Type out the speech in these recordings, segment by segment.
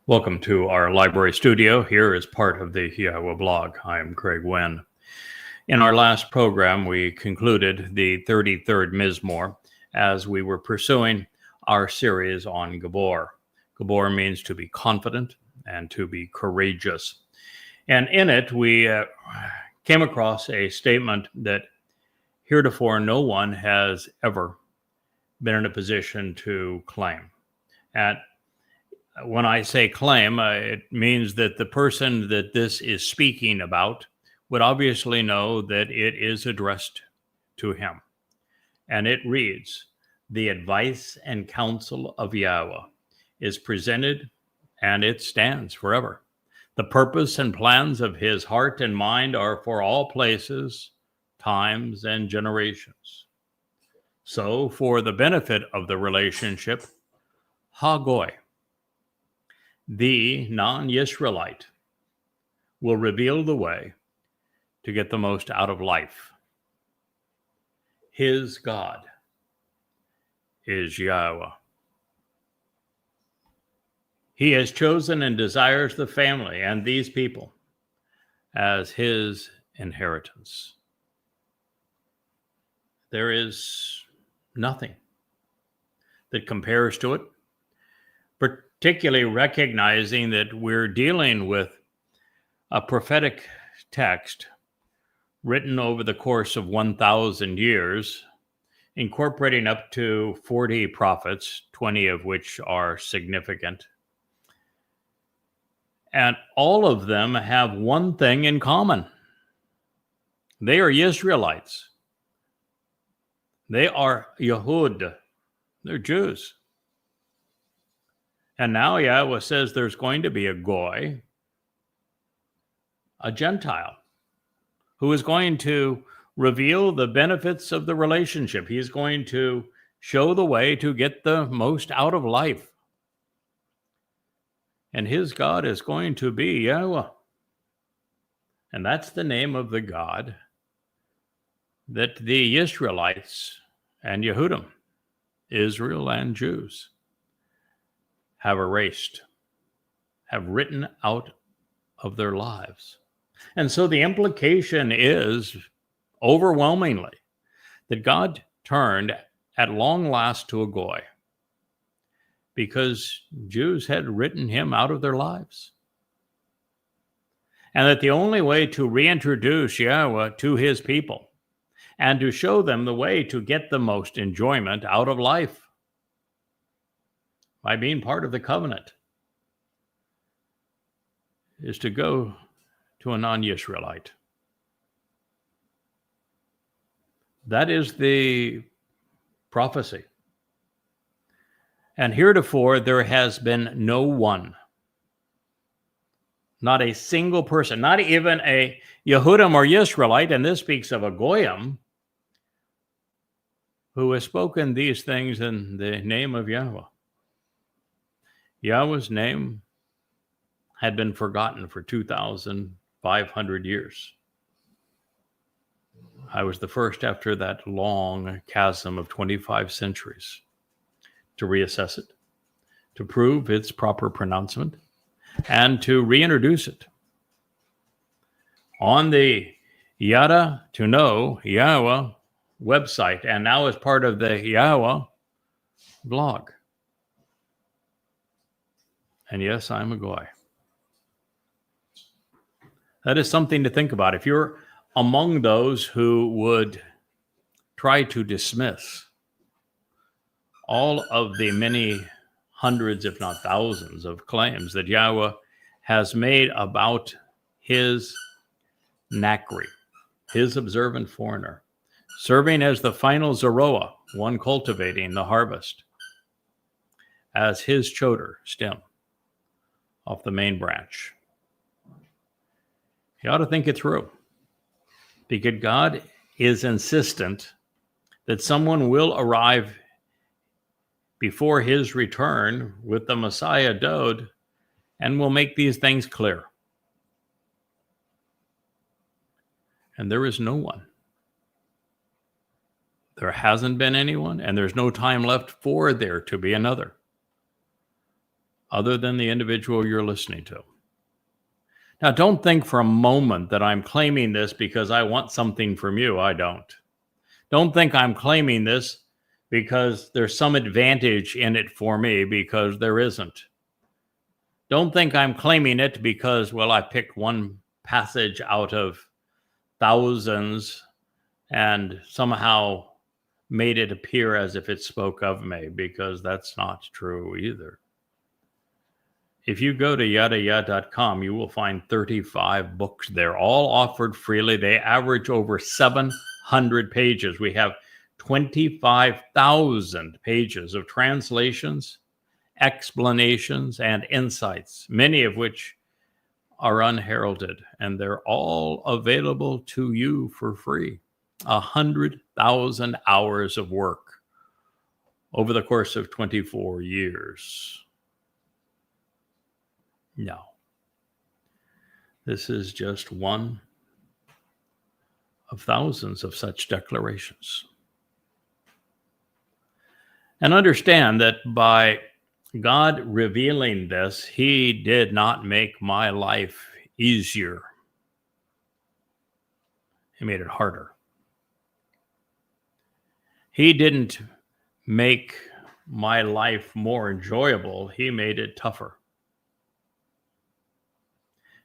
Welcome to our library studio. Here is part of the Yahowah blog. I'm Winn. In our last program, we concluded the 33rd Mizmowr as we were pursuing our series on Gibowr. Gibowr means to be confident and to be courageous. And in it, we came across a statement that heretofore no one has ever been in a position to claim. And when I say claim, it means that the person that this is speaking about would obviously know that it is addressed to him. And it reads, "The advice and counsel of Yahowah is presented, and it stands forever. The purpose and plans of his heart and mind are for all places, times, and generations." So, for the benefit of the relationship, Ha-Gowy, the non-Yisraelite, will reveal the way to get the most out of life. His God is Yahowah. He has chosen and desires the family and these people as his inheritance. There is nothing that compares to it, particularly recognizing that we're dealing with a prophetic text written over the course of 1,000 years, incorporating up to 40 prophets, 20 of which are significant. And all of them have one thing in common. They are Israelites. They are Yehud. They're Jews. And now Yahowah says there's going to be a Goy, a Gentile, who is going to reveal the benefits of the relationship. He's going to show the way to get the most out of life. And his God is going to be Yahowah. And that's the name of the God that the Israelites and Yehudim, Israel and Jews, have erased, have written out of their lives. And so the implication is overwhelmingly that God turned at long last to a Goy because Jews had written him out of their lives. And that the only way to reintroduce Yahowah to his people and to show them the way to get the most enjoyment out of life by being part of the covenant is to go to a non-Yisraelite. That is the prophecy. And heretofore, there has been no one, not a single person, not even a Yehudim or Yisraelite, and this speaks of a Goyim, who has spoken these things in the name of Yahowah. Yahweh's name had been forgotten for 2,500 years. I was the first after that long chasm of 25 centuries to reassess it, to prove its proper pronouncement, and to reintroduce it on the Yada to Know Yahowah website, and now as part of the Yahowah blog. And yes, I'm a Goy. That is something to think about. If you're among those who would try to dismiss all of the many hundreds, if not thousands, of claims that Yahowah has made about his Nakry, his observant foreigner, serving as the final Zarowa, one cultivating the harvest, as his Choter stem off the main branch. You ought to think it through, because God is insistent that someone will arrive before his return with the Messiah Dowd and will make these things clear. And there is no one. There hasn't been anyone, and there's no time left for there to be another other than the individual you're listening to. Now, don't think for a moment that I'm claiming this because I want something from you. I don't. Don't think I'm claiming this because there's some advantage in it for me, because there isn't. Don't think I'm claiming it because, well, I picked one passage out of thousands and somehow made it appear as if it spoke of me, because that's not true either. If you go to yadayah.com, you will find 35 books there, all offered freely. They average over 700 pages. We have 25,000 pages of translations, explanations, and insights, many of which are unheralded, and they're all available to you for free. 100,000 hours of work over the course of 24 years. No. This is just one of thousands of such declarations. And understand that by God revealing this, he did not make my life easier. He made it harder. He didn't make my life more enjoyable. He made it tougher.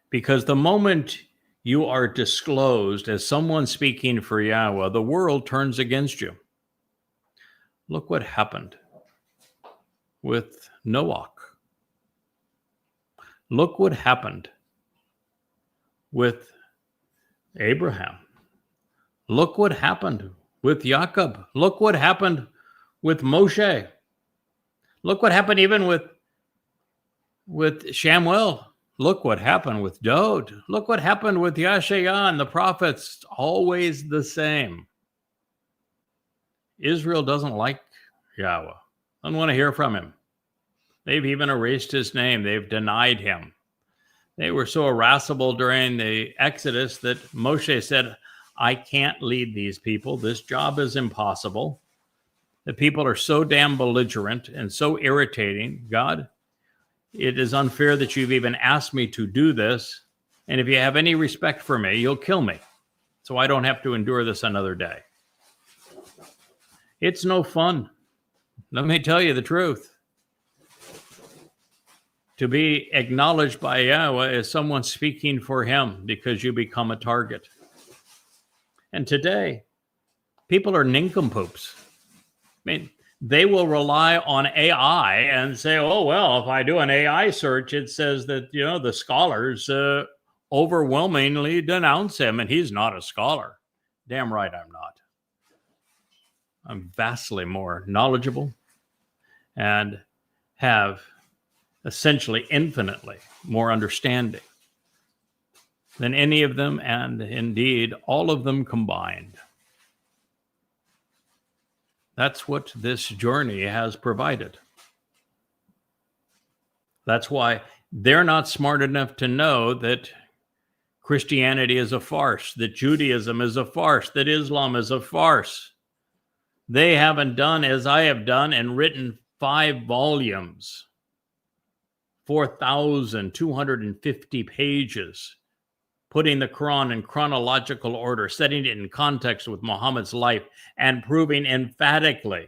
Because the moment you are disclosed as someone speaking for Yahowah, the world turns against you. Look what happened with Noach. Look what happened with Abraham. Look what happened with Jacob. Look what happened with Moshe. Look what happened even with Shamuel. Look what happened with Dowd. Look what happened with Yashayah and the prophets. Always the same. Israel doesn't like Yahowah. Doesn't want to hear from him. They've even erased his name. They've denied him. They were so irascible during the Exodus that Moshe said, I can't lead these people. This job is impossible. The people are so damn belligerent and so irritating. God, it is unfair that you've even asked me to do this. And if you have any respect for me, you'll kill me, so I don't have to endure this another day. It's no fun. Let me tell you the truth. To be acknowledged by Yahowah as someone speaking for him, because you become a target. And today, people are nincompoops. I mean, they will rely on AI and say, oh, well, if I do an AI search, it says that, the scholars overwhelmingly denounce him, and he's not a scholar. Damn right I'm not. I'm vastly more knowledgeable and have essentially infinitely more understanding than any of them, and indeed all of them combined. That's what this journey has provided. That's why they're not smart enough to know that Christianity is a farce, that Judaism is a farce, that Islam is a farce. They haven't done as I have done and written 5 volumes, 4,250 pages, putting the Quran in chronological order, setting it in context with Muhammad's life, and proving emphatically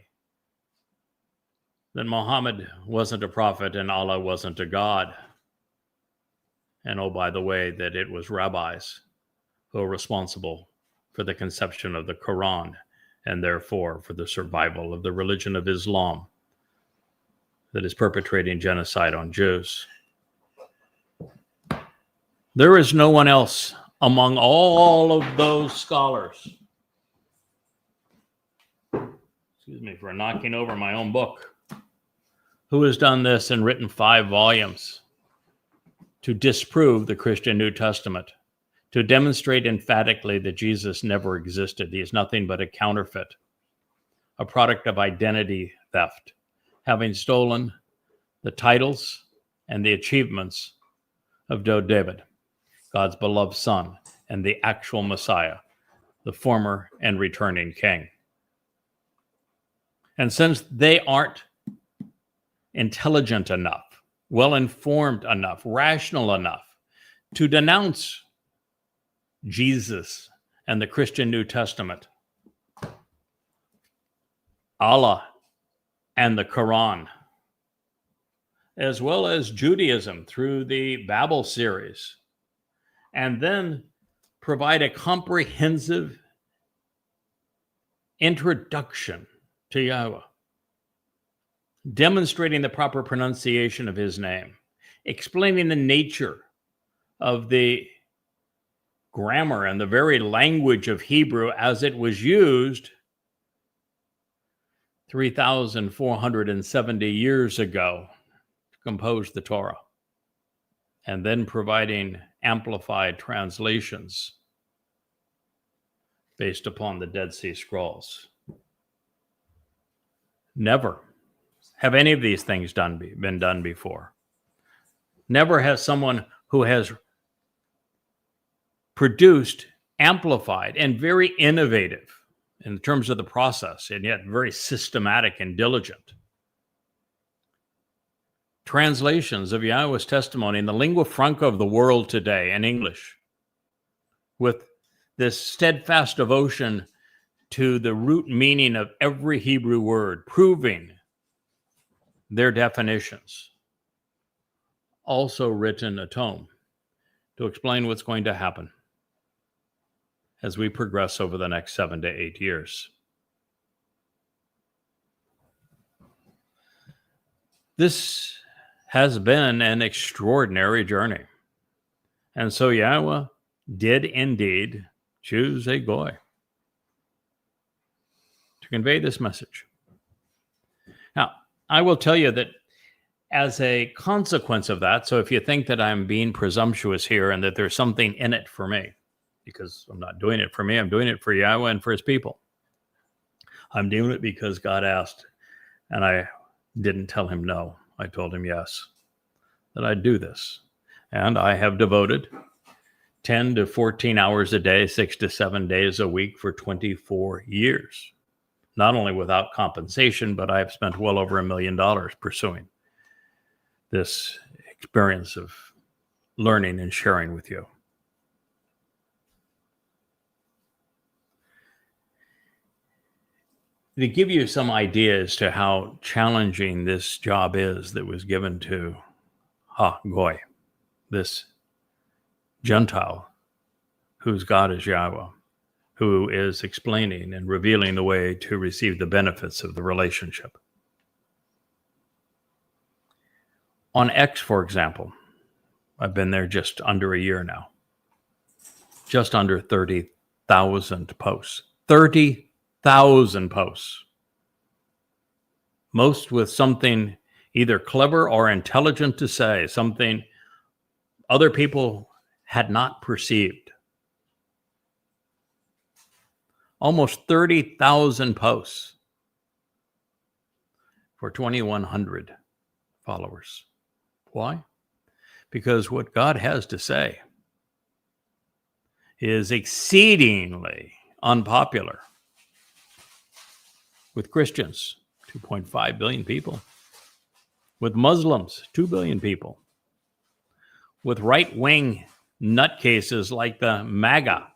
that Muhammad wasn't a prophet and Allah wasn't a God. And oh, by the way, that it was rabbis who are responsible for the conception of the Quran, and therefore for the survival of the religion of Islam that is perpetrating genocide on Jews. There is no one else among all of those scholars. Excuse me for knocking over my own book. Who has done this and written 5 volumes to disprove the Christian New Testament, to demonstrate emphatically that Jesus never existed. He is nothing but a counterfeit, a product of identity theft, having stolen the titles and the achievements of David, God's beloved son, and the actual Messiah, the former and returning king. And since they aren't intelligent enough, well-informed enough, rational enough to denounce Jesus and the Christian New Testament, Allah and the Quran, as well as Judaism through the Babel series, and then provide a comprehensive introduction to Yahowah, demonstrating the proper pronunciation of his name, explaining the nature of the grammar and the very language of Hebrew as it was used 3,470 years ago to compose the Towrah, and then providing amplified translations based upon the Dead Sea Scrolls. Never have any of these things been done before. Never has someone who has produced, amplified, and very innovative in terms of the process, and yet very systematic and diligent translations of Yahowah's testimony in the lingua franca of the world today, in English, with this steadfast devotion to the root meaning of every Hebrew word, proving their definitions. Also written a tome to explain what's going to happen as we progress over the next 7 to 8 years. This has been an extraordinary journey. And so Yahowah did indeed choose a goy to convey this message. Now, I will tell you that as a consequence of that, so if you think that I'm being presumptuous here and that there's something in it for me, because I'm not doing it for me, I'm doing it for Yahowah and for his people. I'm doing it because God asked, and I didn't tell him no. I told him yes, that I'd do this. And I have devoted 10 to 14 hours a day, 6 to 7 days a week for 24 years. Not only without compensation, but I've spent well over $1 million pursuing this experience of learning and sharing with you. To give you some idea as to how challenging this job is that was given to Ha-Gowy, this Gentile whose God is Yahowah, who is explaining and revealing the way to receive the benefits of the relationship. On X, for example, I've been there just under a year now, just under 30,000 posts. 30,000 posts. Most with something either clever or intelligent to say, something other people had not perceived. Almost 30,000 posts for 2,100 followers. Why? Because what God has to say is exceedingly unpopular with Christians, 2.5 billion people, with Muslims, 2 billion people, with right-wing nutcases like the MAGA,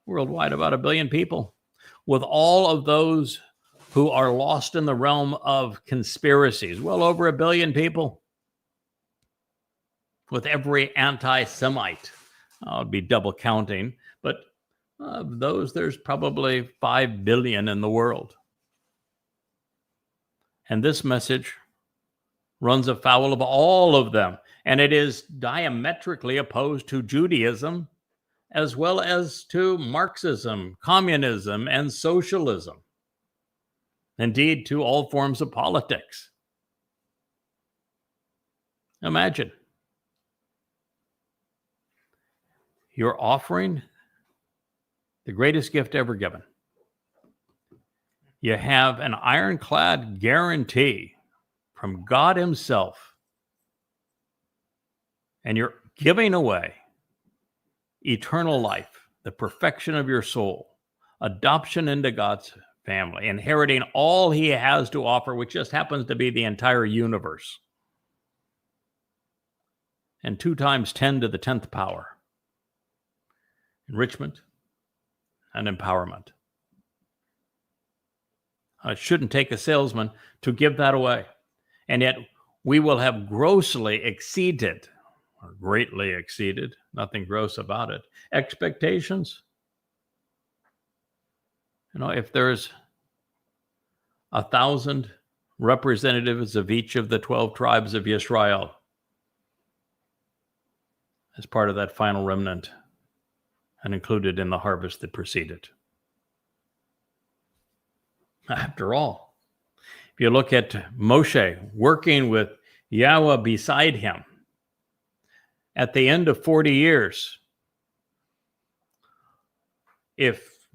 worldwide about 1 billion people, with all of those who are lost in the realm of conspiracies, well over 1 billion people, with every anti-Semite. I'll be double counting, but of those, there's probably 5 billion in the world. And this message runs afoul of all of them, and it is diametrically opposed to Judaism, as well as to Marxism, communism, and socialism. Indeed, to all forms of politics. Imagine. You're offering the greatest gift ever given. You have an ironclad guarantee from God himself, and you're giving away eternal life, the perfection of your soul, adoption into God's family, inheriting all he has to offer, which just happens to be the entire universe. and 2 times 10 to the 10th power. Enrichment and empowerment. It shouldn't take a salesman to give that away. And yet we will have grossly exceeded, or greatly exceeded, nothing gross about it, expectations. If there's 1,000 representatives of each of the 12 tribes of Yisrael as part of that final remnant and included in the harvest that preceded. After all, if you look at Moshe working with Yahowah beside him, at the end of 40 years, if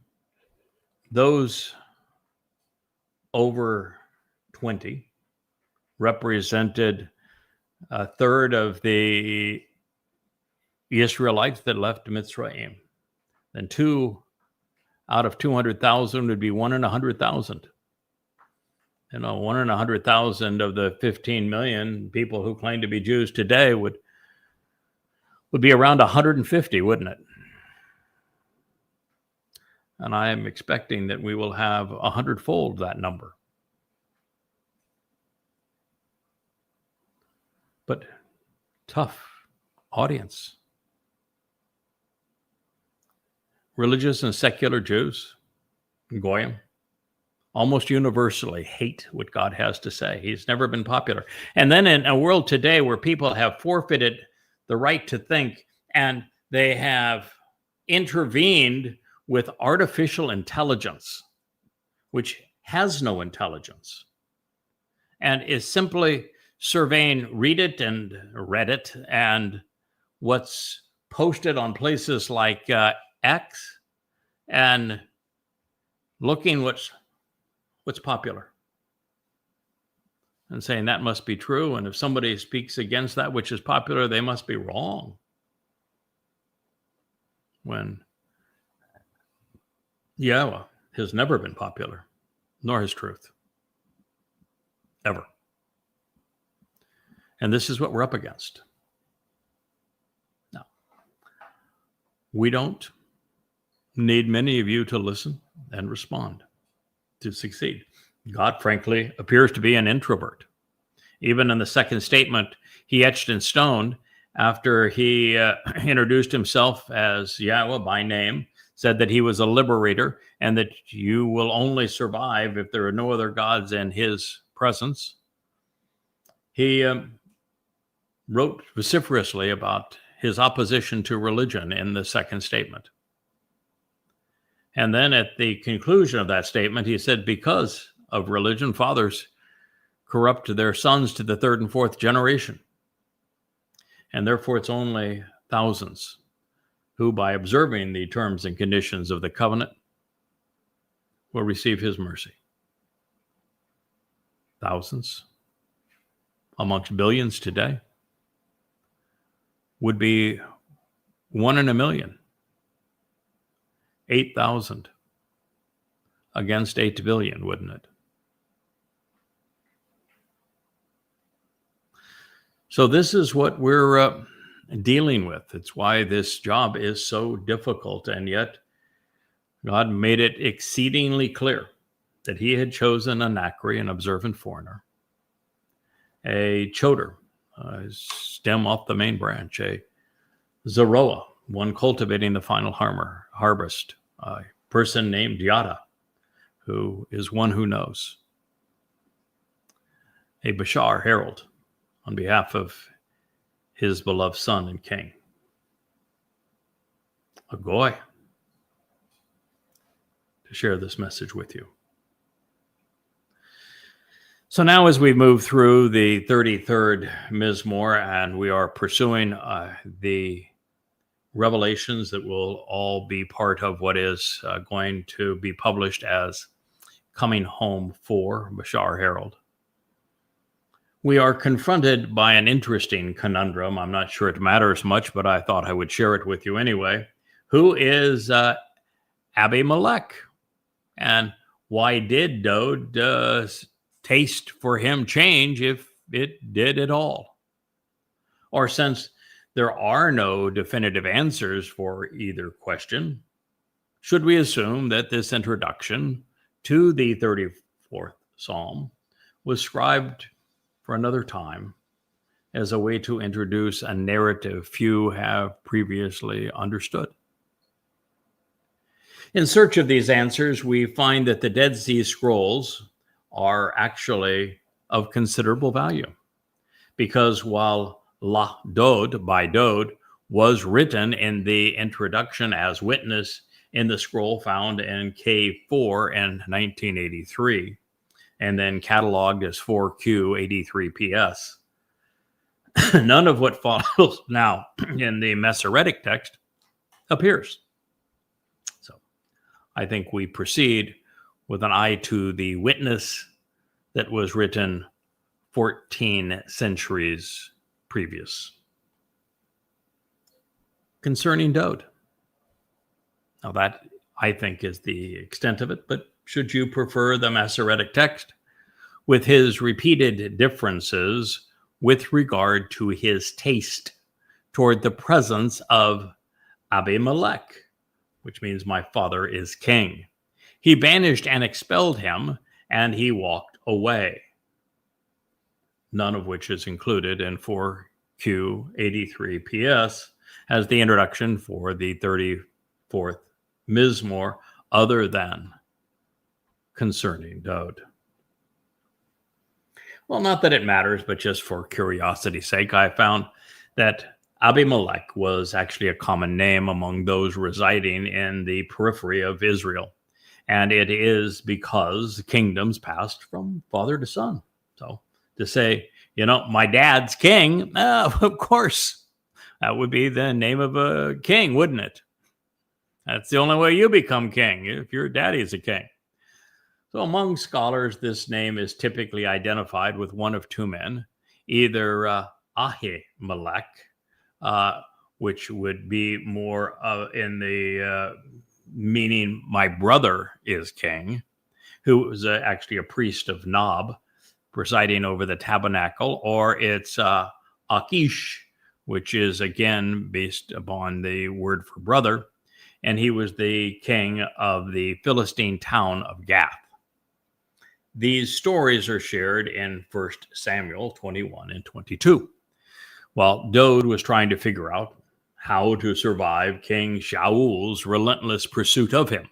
those over 20 represented a third of the Israelites that left Mitzrayim, then 2 out of 200,000 would be 1 in 100,000. 1 in 100,000 of the 15 million people who claim to be Jews today would be around 150, wouldn't it? And I am expecting that we will have 100-fold that number. But tough audience. Religious and secular Jews, Goyim, almost universally hate what God has to say. He's never been popular. And then in a world today where people have forfeited the right to think and they have intervened with artificial intelligence, which has no intelligence, and is simply surveying Reddit and what's posted on places like X and looking what's popular and saying that must be true. And if somebody speaks against that which is popular, they must be wrong. When Yahowah has never been popular, nor his truth. Ever. And this is what we're up against. Now, we don't need many of you to listen and respond to succeed. God, frankly, appears to be an introvert. Even in the second statement, he etched in stone after he introduced himself as Yahowah by name, said that he was a liberator and that you will only survive if there are no other gods in his presence. He wrote vociferously about his opposition to religion in the second statement. And then at the conclusion of that statement, he said, because of religion, fathers corrupt their sons to the 3rd and 4th generation. And therefore, it's only thousands who, by observing the terms and conditions of the covenant, will receive his mercy. Thousands amongst billions today would be 1 in a million. 8,000 against 8 billion, wouldn't it? So this is what we're dealing with. It's why this job is so difficult, and yet God made it exceedingly clear that he had chosen a Nakry, an observant foreigner, a Choter, stem off the main branch, a Zarowa, one cultivating the final harvest, a person named Yada, who is one who knows, a Bashar, Herald, on behalf of his beloved son and king, a Goy, to share this message with you. So now as we move through the 33rd Mizmowr and we are pursuing the revelations that will all be part of what is going to be published as Coming Home for Bashar Herald, we are confronted by an interesting conundrum. I'm not sure it matters much, but I thought I would share it with you anyway. Who is Abimelech? And why did Dowd taste for him change if it did at all? Or since there are no definitive answers for either question, should we assume that this introduction to the 34th Psalm was scribed for another time as a way to introduce a narrative few have previously understood? In search of these answers, we find that the Dead Sea Scrolls are actually of considerable value, because while Dowd by Dowd was written in the introduction as witness in the scroll found in K4 in 1983, and then cataloged as 4Q83PS, none of what follows now in the Masoretic text appears. So I think we proceed with an eye to the witness that was written 14 centuries previous. Concerning Dowd. Now that, I think, is the extent of it, but should you prefer the Masoretic text, with his repeated differences with regard to his taste toward the presence of Abimelech, which means my father is king. He banished and expelled him, and he walked away. None of which is included in 4Q83PS as the introduction for the 34th Mizmowr, other than concerning Dowd. Well, not that it matters, but just for curiosity's sake, I found that Abimelech was actually a common name among those residing in the periphery of Israel. And it is because kingdoms passed from father to son. So to say, my dad's king, of course, that would be the name of a king, wouldn't it? That's the only way you become king, if your daddy is a king. So among scholars, this name is typically identified with one of two men, either Ahimelech, which would be more in the meaning my brother is king, who was actually a priest of Nob, presiding over the tabernacle, or it's Achish, which is again based upon the word for brother, and he was the king of the Philistine town of Gath. These stories are shared in 1 Samuel 21 and 22. While Dowd was trying to figure out how to survive King Shaul's relentless pursuit of him.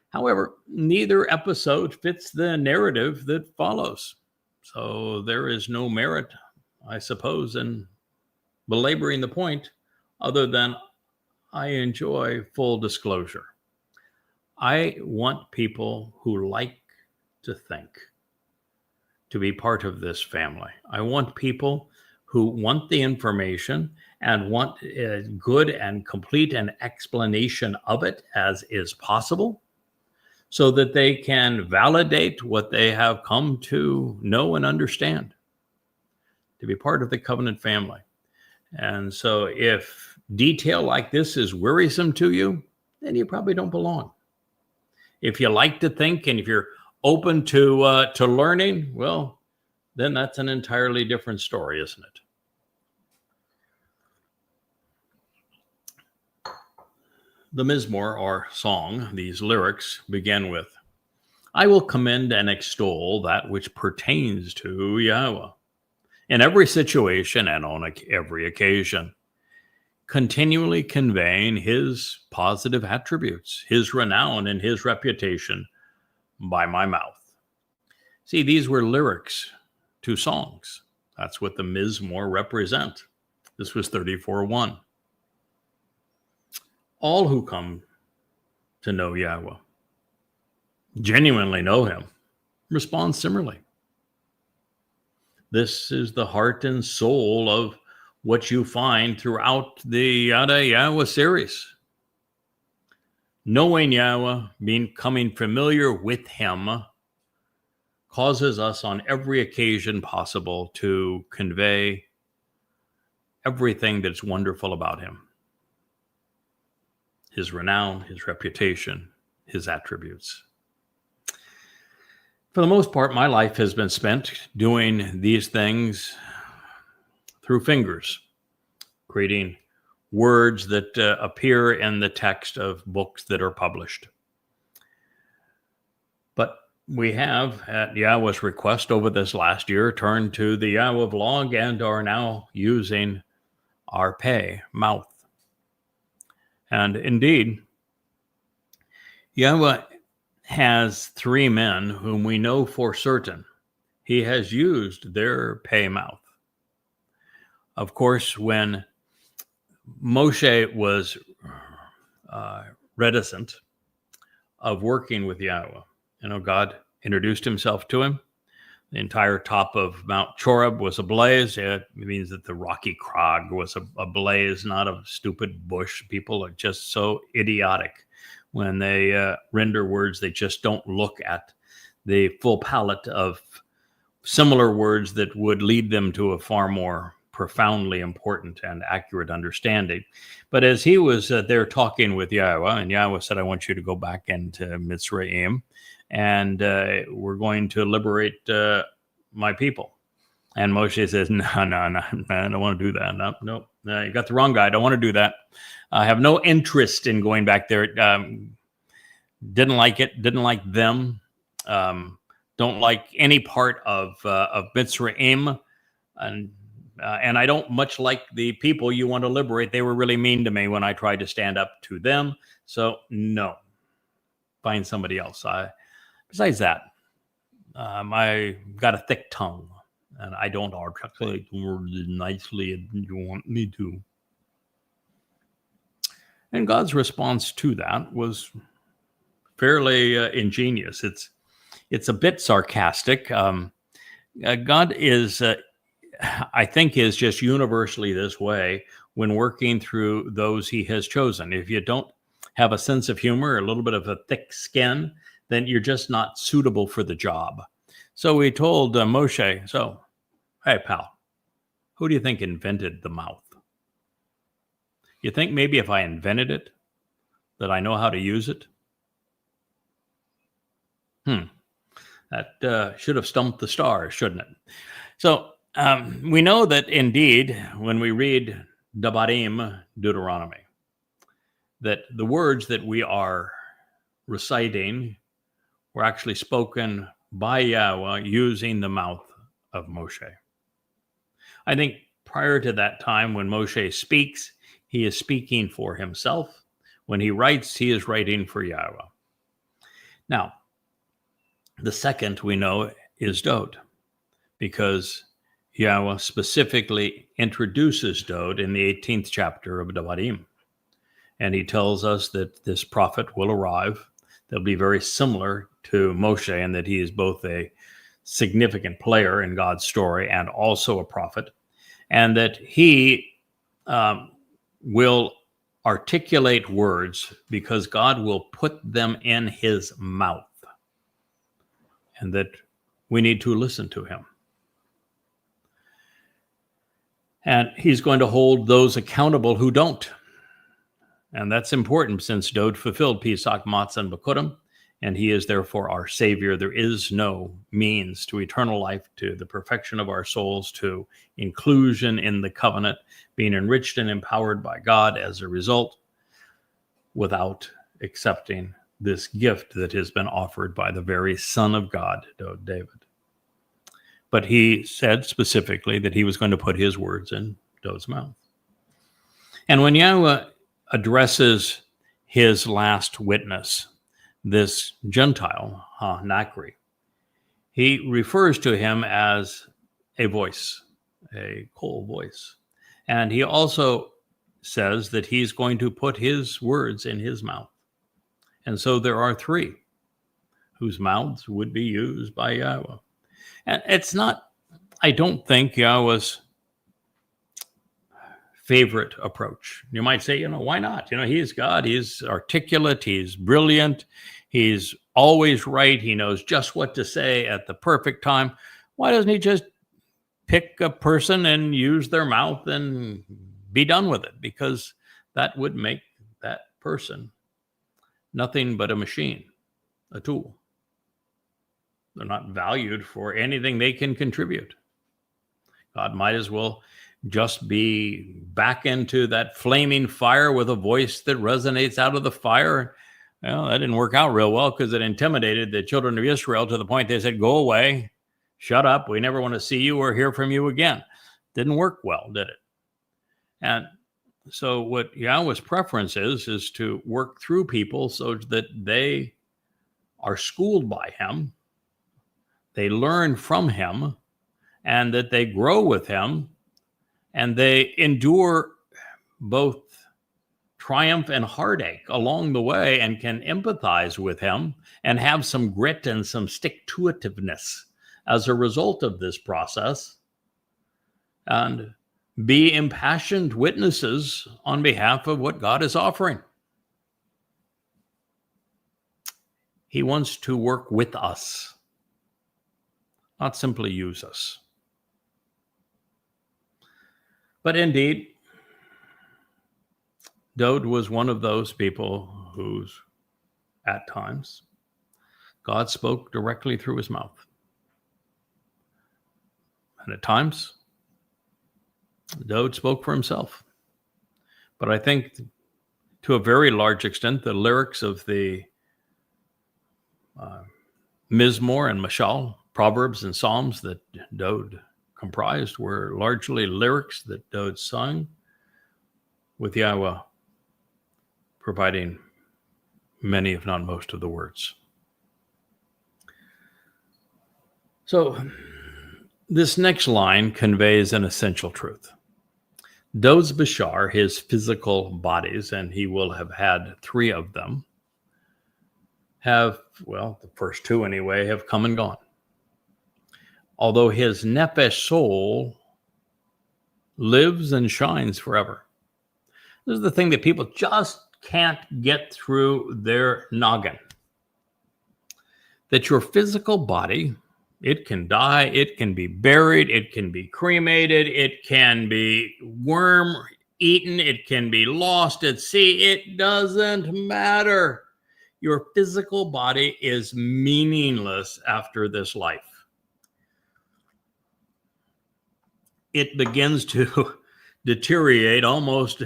However, neither episode fits the narrative that follows. So there is no merit, I suppose, in belaboring the point, other than I enjoy full disclosure. I want people who like to think to be part of this family. I want people who want the information and want a good and complete an explanation of it as is possible, so that they can validate what they have come to know and understand, to be part of the covenant family. And so if detail like this is wearisome to you, then you probably don't belong. If you like to think and if you're open to learning, well, then that's an entirely different story, isn't it? The Mizmowr, or song, these lyrics begin with, I will commend and extol that which pertains to Yahowah in every situation and on every occasion, continually conveying his positive attributes, his renown and his reputation by my mouth. See, these were lyrics to songs. That's what the Mizmowr represent. This was 34:1. All who come to know Yahowah, genuinely know him, respond similarly. This is the heart and soul of what you find throughout the Yahowah series. Knowing Yahowah, becoming familiar with him, causes us on every occasion possible to convey everything that's wonderful about him. His renown, his reputation, his attributes. For the most part, my life has been spent doing these things through fingers, creating words that appear in the text of books that are published. But we have, at Yahowah's request over this last year, turned to the Yahowah blog and are now using our pay mouth. And indeed, Yahowah has 3 men whom we know for certain he has used their pay mouth. Of course, when Moshe was reticent of working with Yahowah, God introduced himself to him. The entire top of Mount Choreb was ablaze. It means that the rocky crag was ablaze, not a stupid bush. People are just so idiotic when they render words. They just don't look at the full palette of similar words that would lead them to a far more profoundly important and accurate understanding. But as he was there talking with Yahowah, and Yahowah said, I want you to go back into Mitzrayim, and we're going to liberate my people. And Moshe says, no, I don't want to do that. No, you got the wrong guy. I don't want to do that. I have no interest in going back there. Didn't like it. Didn't like them. Don't like any part of Mitzrayim. And I don't much like the people you want to liberate. They were really mean to me when I tried to stand up to them. So no, find somebody else. Besides that, I got a thick tongue, and I don't articulate words nicely as you want me to. And God's response to that was fairly ingenious. It's a bit sarcastic. God is, I think, is just universally this way when working through those he has chosen. If you don't have a sense of humor, a little bit of a thick skin, then you're just not suitable for the job. So we told Moshe, so, hey, pal, who do you think invented the mouth? You think maybe if I invented it, that I know how to use it? That should have stumped the stars, shouldn't it? So we know that indeed, when we read Devarim, Deuteronomy, that the words that we are reciting were actually spoken by Yahowah using the mouth of Moshe. I think prior to that time, when Moshe speaks, he is speaking for himself. When he writes, he is writing for Yahowah. Now, the second we know is Dowd, because Yahowah specifically introduces Dowd in the 18th chapter of Devarim. And he tells us that this prophet will arrive. They'll be very similar to Moshe in that he is both a significant player in God's story and also a prophet, and that he will articulate words because God will put them in his mouth, and that we need to listen to him. And he's going to hold those accountable who don't. And that's important since Dowd fulfilled Pesach, Matsah, and Bikuwrym, and he is therefore our Savior. There is no means to eternal life, to the perfection of our souls, to inclusion in the covenant, being enriched and empowered by God as a result, without accepting this gift that has been offered by the very Son of God, David. But he said specifically that he was going to put his words in Dowd's mouth. And when Yahowah addresses his last witness, this Gentile, Nakry, he refers to him as a voice, a Qowl voice. And he also says that he's going to put his words in his mouth. And so there are 3 whose mouths would be used by Yahowah. And it's not, I don't think, Yahowah's favorite approach. You might say, why not? He's God. He's articulate. He's brilliant. He's always right. He knows just what to say at the perfect time. Why doesn't he just pick a person and use their mouth and be done with it? Because that would make that person nothing but a machine, a tool. They're not valued for anything they can contribute. God might as well just be back into that flaming fire with a voice that resonates out of the fire. Well, that didn't work out real well because it intimidated the children of Israel to the point they said, "Go away, shut up. We never want to see you or hear from you again." Didn't work well, did it? And so what Yahweh's preference is to work through people so that they are schooled by him, they learn from him, and that they grow with him, and they endure both triumph and heartache along the way and can empathize with him and have some grit and some stick-to-itiveness as a result of this process, and be impassioned witnesses on behalf of what God is offering. He wants to work with us, not simply use us. But indeed, Dowd was one of those people whose, at times, God spoke directly through his mouth. And at times, Dowd spoke for himself. But I think to a very large extent, the lyrics of the Mizmowr and Mashal, Proverbs and Psalms that Dowd comprised were largely lyrics that Dowd sung, with Yahowah providing many, if not most, of the words. So this next line conveys an essential truth. Dowd's Bashar, his physical bodies, and he will have had 3 of them, have, well, the first 2 anyway, have come and gone. Although his Nephesh soul lives and shines forever. This is the thing that people just can't get through their noggin. That your physical body, it can die, it can be buried, it can be cremated, it can be worm eaten, it can be lost at sea. It doesn't matter. Your physical body is meaningless after this life. It begins to deteriorate almost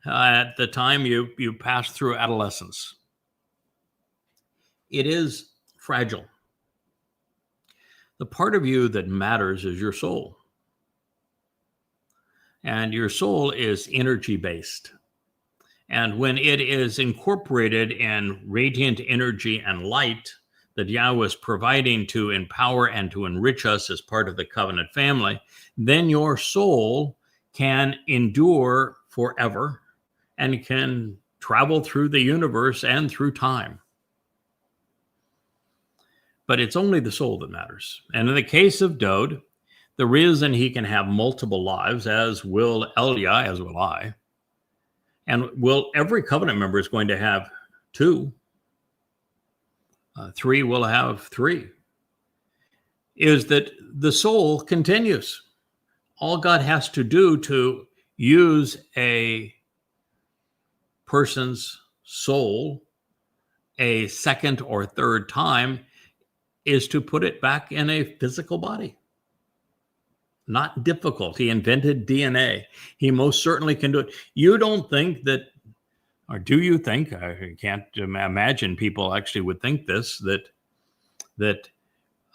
at the time you pass through adolescence. It is fragile. The part of you that matters is your soul. And your soul is energy-based. And when it is incorporated in radiant energy and light that Yahowah is providing to empower and to enrich us as part of the covenant family, then your soul can endure forever and can travel through the universe and through time. But it's only the soul that matters. And in the case of Dowd, the reason he can have multiple lives, as will Elia, as will I, and every covenant member is going to have 2. 3 will have 3, is that the soul continues. All God has to do to use a person's soul a second or third time is to put it back in a physical body. Not difficult. He invented DNA. He most certainly can do it. You don't think that, or do you think, I can't imagine people actually would think this, that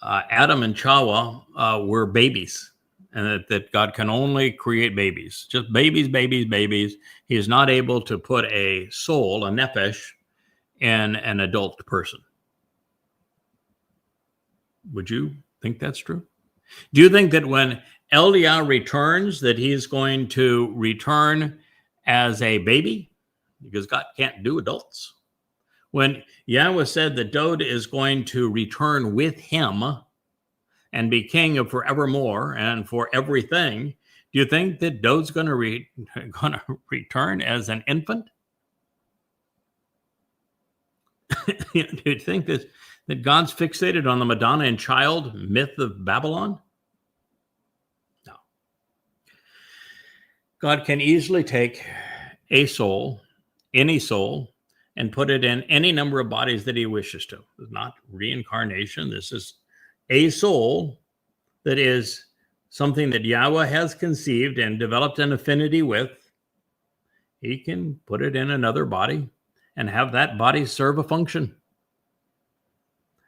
Adam and Chawah were babies, and that God can only create babies, just babies, babies, babies. He is not able to put a soul, a Nephesh, in an adult person. Would you think that's true? Do you think that when Elia returns, that he's going to return as a baby? Because God can't do adults. When Yahowah said that Dowd is going to return with him and be king of forevermore and for everything, do you think that Dowd's going to return as an infant? Do you think that God's fixated on the Madonna and child myth of Babylon? No. God can easily take a soul, any soul, and put it in any number of bodies that he wishes to. It's not reincarnation. This is a soul that is something that Yahowah has conceived and developed an affinity with, he can put it in another body and have that body serve a function.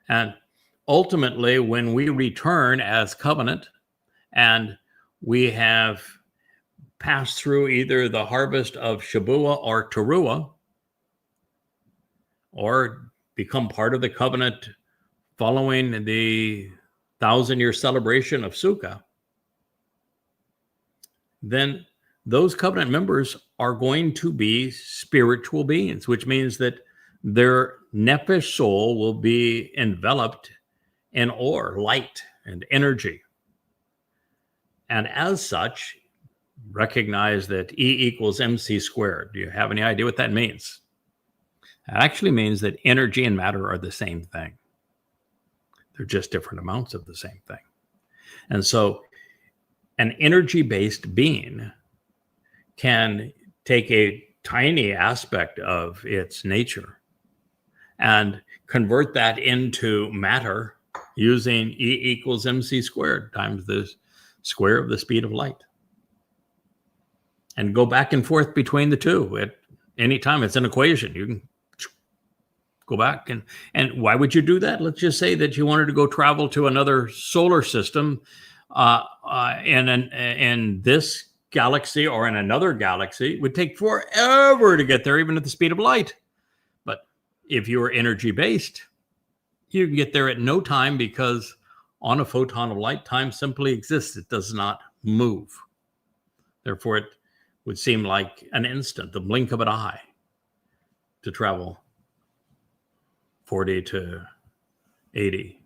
And ultimately, when we return as covenant and we have passed through either the harvest of Shabuah or Towrah, or become part of the covenant following the 1,000-year celebration of Sukkah, then those covenant members are going to be spiritual beings, which means that their Nephesh soul will be enveloped in or, light, and energy. And as such, recognize that E equals MC². Do you have any idea what that means? It actually means that energy and matter are the same thing. They're just different amounts of the same thing. And so an energy-based being can take a tiny aspect of its nature and convert that into matter using E equals MC² times the square of the speed of light, and go back and forth between the two at any time. It's an equation. You can go back and why would you do that? Let's just say that you wanted to go travel to another solar system in this galaxy or in another galaxy. It would take forever to get there, even at the speed of light. But if you are energy based, you can get there at no time, because on a photon of light, time simply exists. It does not move. Therefore, it would seem like an instant, the blink of an eye, to travel 40 to 80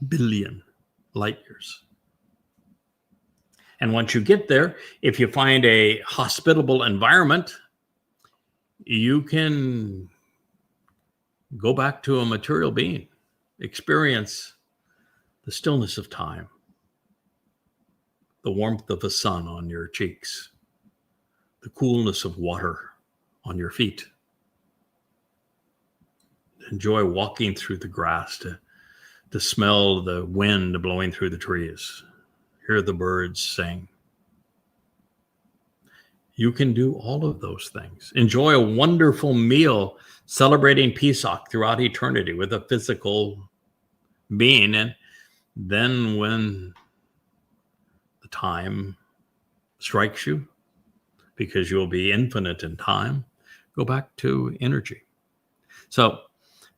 billion light years. And once you get there, if you find a hospitable environment, you can go back to a material being, experience the stillness of time, the warmth of the sun on your cheeks, the coolness of water on your feet. Enjoy walking through the grass, to smell the wind blowing through the trees, hear the birds sing. You can do all of those things. Enjoy a wonderful meal celebrating Pesach throughout eternity with a physical being. And then when the time strikes you, because you'll be infinite in time, go back to energy. So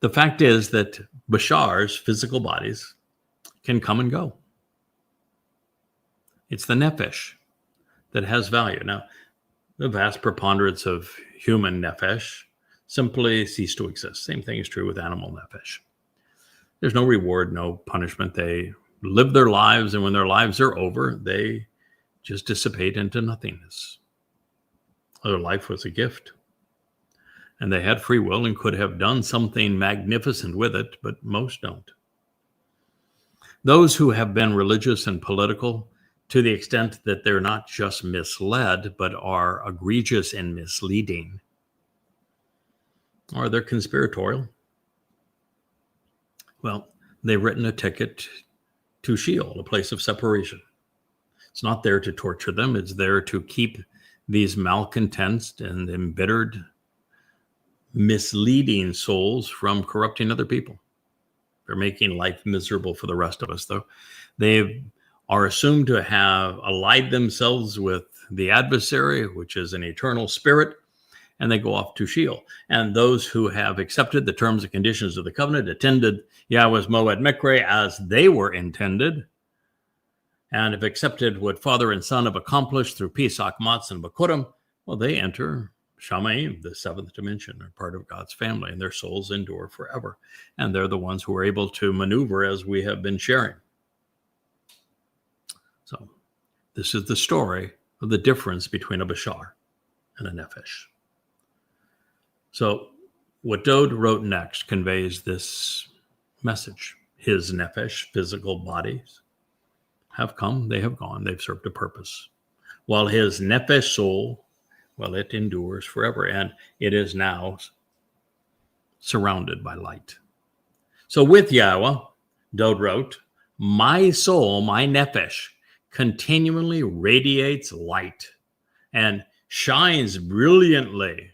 the fact is that Bashar's physical bodies can come and go. It's the Nephesh that has value. Now, the vast preponderance of human Nephesh simply cease to exist. Same thing is true with animal Nephesh. There's no reward, no punishment. They live their lives, and when their lives are over, they just dissipate into nothingness. Their life was a gift, and they had free will and could have done something magnificent with it, but most don't. Those who have been religious and political, to the extent that they're not just misled, but are egregious and misleading, or they're conspiratorial, well, they've written a ticket to Sheol, a place of separation. It's not there to torture them. It's there to keep these malcontents and embittered, misleading souls from corrupting other people. They're making life miserable for the rest of us, though. They are assumed to have allied themselves with the adversary, which is an eternal spirit, and they go off to Sheol. And those who have accepted the terms and conditions of the covenant, attended Yahweh's Moed Nakry as they were intended, and have accepted what Father and Son have accomplished through Pesach, Matsah, and Bikuwrym, well, they enter Shamayim, the seventh dimension, are part of God's family, and their souls endure forever. And they're the ones who are able to maneuver as we have been sharing. So this is the story of the difference between a Bashar and a Nephesh. So what Dowd wrote next conveys this message. His Nephesh, physical bodies, have come, they have gone, they've served a purpose. While his Nephesh soul, well, it endures forever, and it is now surrounded by light. So with Yahowah, Dowd wrote, my soul, my Nephesh, continually radiates light and shines brilliantly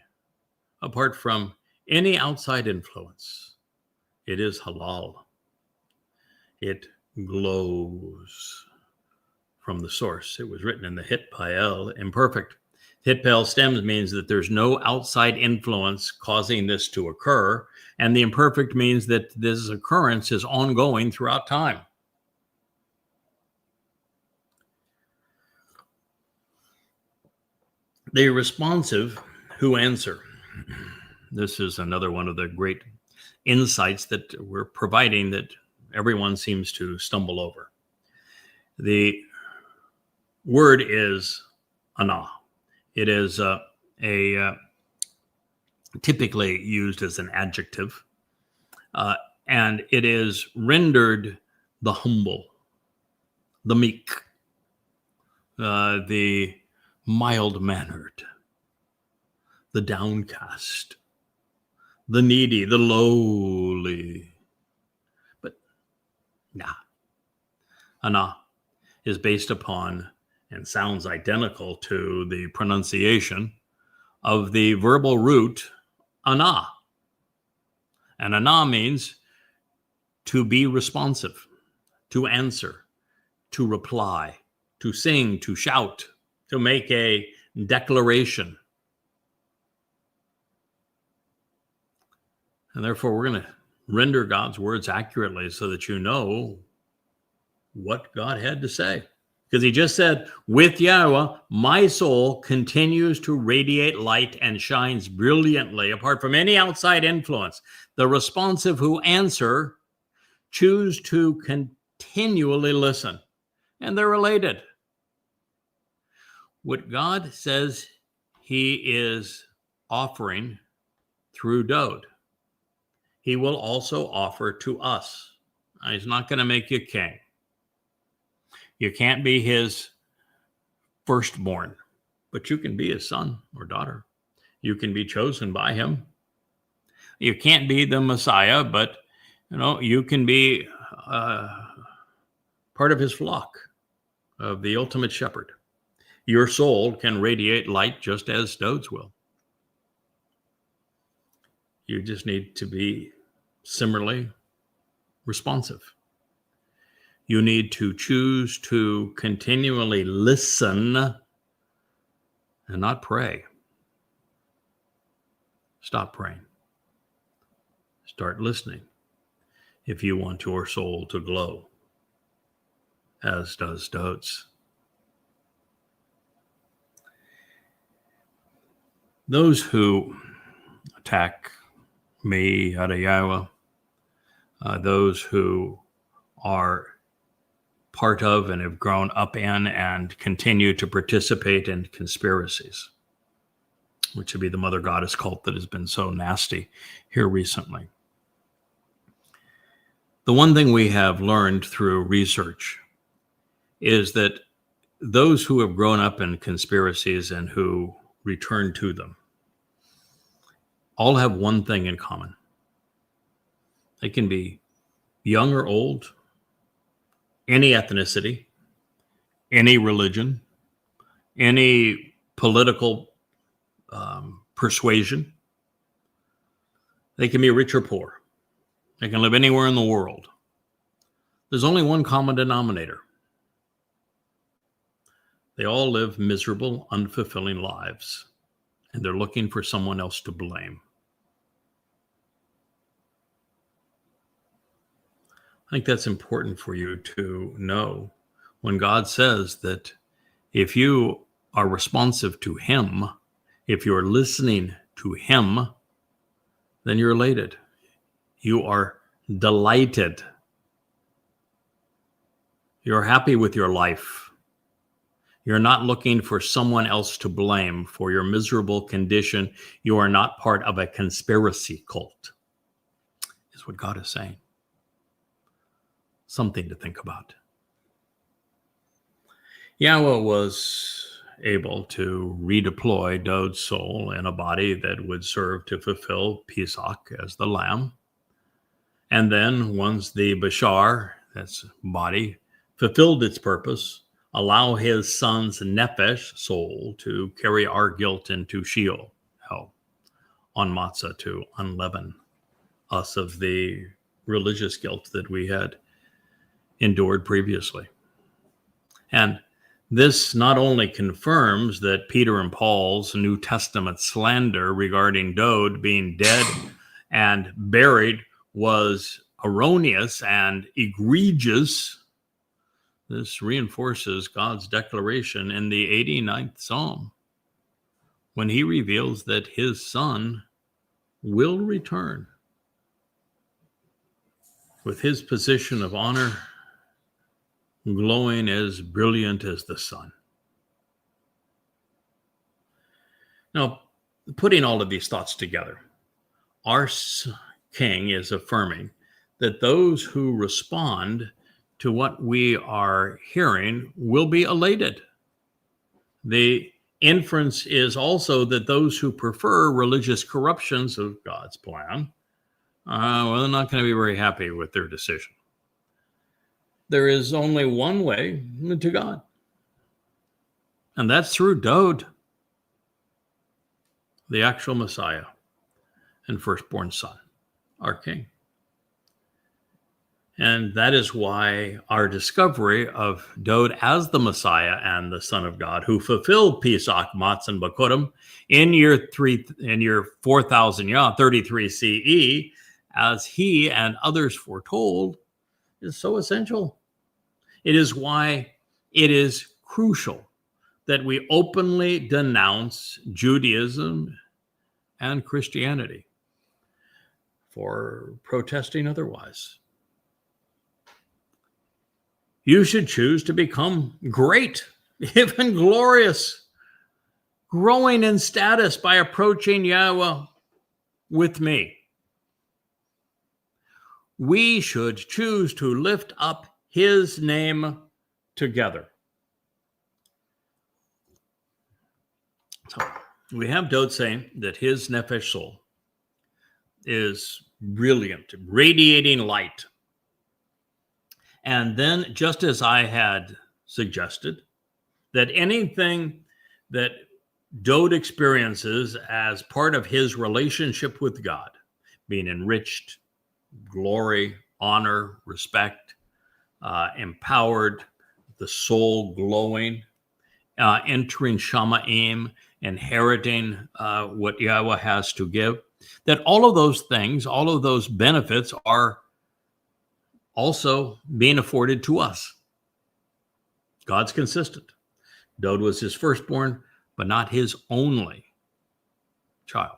apart from any outside influence. It is halal. It glows from the source. It was written in the Hit Pael imperfect. Hit Pael stems means that there's no outside influence causing this to occur, and the imperfect means that this occurrence is ongoing throughout time. The responsive who answer. This is another one of the great insights that we're providing that everyone seems to stumble over. The word is ana. It is typically used as an adjective, and it is rendered the humble, the meek, the mild-mannered, the downcast, the needy, the lowly. But ana is based upon and sounds identical to the pronunciation of the verbal root ana. And ana means to be responsive, to answer, to reply, to sing, to shout, to make a declaration. And therefore, we're going to render God's words accurately so that you know what God had to say. Because he just said, with Yahowah, my soul continues to radiate light and shines brilliantly apart from any outside influence. The responsive who answer choose to continually listen. And they're related. What God says he is offering through Dowd, he will also offer to us. Now, he's not going to make you king. You can't be his firstborn, but you can be his son or daughter. You can be chosen by him. You can't be the Messiah, but you can be part of his flock, of the ultimate shepherd. Your soul can radiate light just as Dowd's will. You just need to be similarly responsive. You need to choose to continually listen and not pray. Stop praying. Start listening if you want your soul to glow, as does Dowd's. Those who attack me, Yahowah, those who are part of and have grown up in and continue to participate in conspiracies, which would be the mother goddess cult that has been so nasty here recently. The one thing we have learned through research is that those who have grown up in conspiracies and who return to them all have one thing in common. They can be young or old, any ethnicity, any religion, any political persuasion. They can be rich or poor. They can live anywhere in the world. There's only one common denominator. They all live miserable, unfulfilling lives, and they're looking for someone else to blame. I think that's important for you to know when God says that if you are responsive to him, if you're listening to him, then you're elated. You are delighted. You're happy with your life. You're not looking for someone else to blame for your miserable condition. You are not part of a conspiracy cult, is what God is saying. Something to think about. Yahowah was able to redeploy Dowd's soul in a body that would serve to fulfill Pesach as the lamb. And then once the Bashar, that's body, fulfilled its purpose allow his son's Nephesh, soul, to carry our guilt into Sheol, hell, on Matsah, to unleaven us of the religious guilt that we had endured previously. And this not only confirms that Peter and Paul's New Testament slander regarding Dowd being dead and buried was erroneous and egregious. This reinforces God's declaration in the 89th Psalm when he reveals that his son will return with his position of honor glowing as brilliant as the sun. Now, putting all of these thoughts together, our king is affirming that those who respond to what we are hearing will be elated. The inference is also that those who prefer religious corruptions of God's plan, they're not going to be very happy with their decision. There is only one way to God, and that's through Dowd, the actual Messiah and firstborn son, our king. And that is why our discovery of Dowd as the Messiah and the Son of God, who fulfilled Pesach, Matsah, and Bikuwrym in year 4033 CE, as he and others foretold, is so essential. It is why it is crucial that we openly denounce Judaism and Christianity for protesting otherwise. You should choose to become great, even glorious, growing in status by approaching Yahowah with me. We should choose to lift up his name together. So we have Dowd saying that his Nephesh soul is brilliant, radiating light. And then, just as I had suggested, that anything that Dowd experiences as part of his relationship with God, being enriched, glory, honor, respect, empowered, the soul glowing, entering Shamayim, inheriting what Yahowah has to give, that all of those things, all of those benefits are also being afforded to us. God's consistent. Dowd was his firstborn, but not his only child.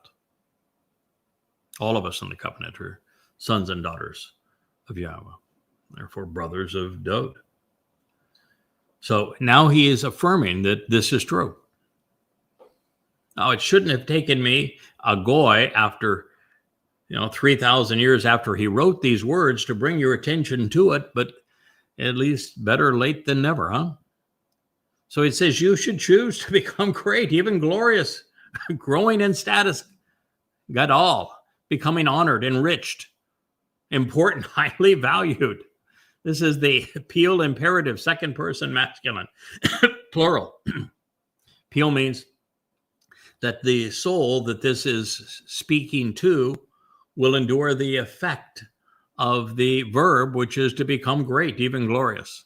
All of us in the covenant are sons and daughters of Yahowah, therefore brothers of Dowd. So now he is affirming that this is true. Now, it shouldn't have taken me, a goy, after 3,000 years after he wrote these words to bring your attention to it, but at least better late than never, huh? So it says you should choose to become great, even glorious, growing in status, gadol, becoming honored, enriched, important, highly valued. This is the Peel imperative, second person masculine, plural. Peel means that the soul that this is speaking to will endure the effect of the verb, which is to become great, even glorious.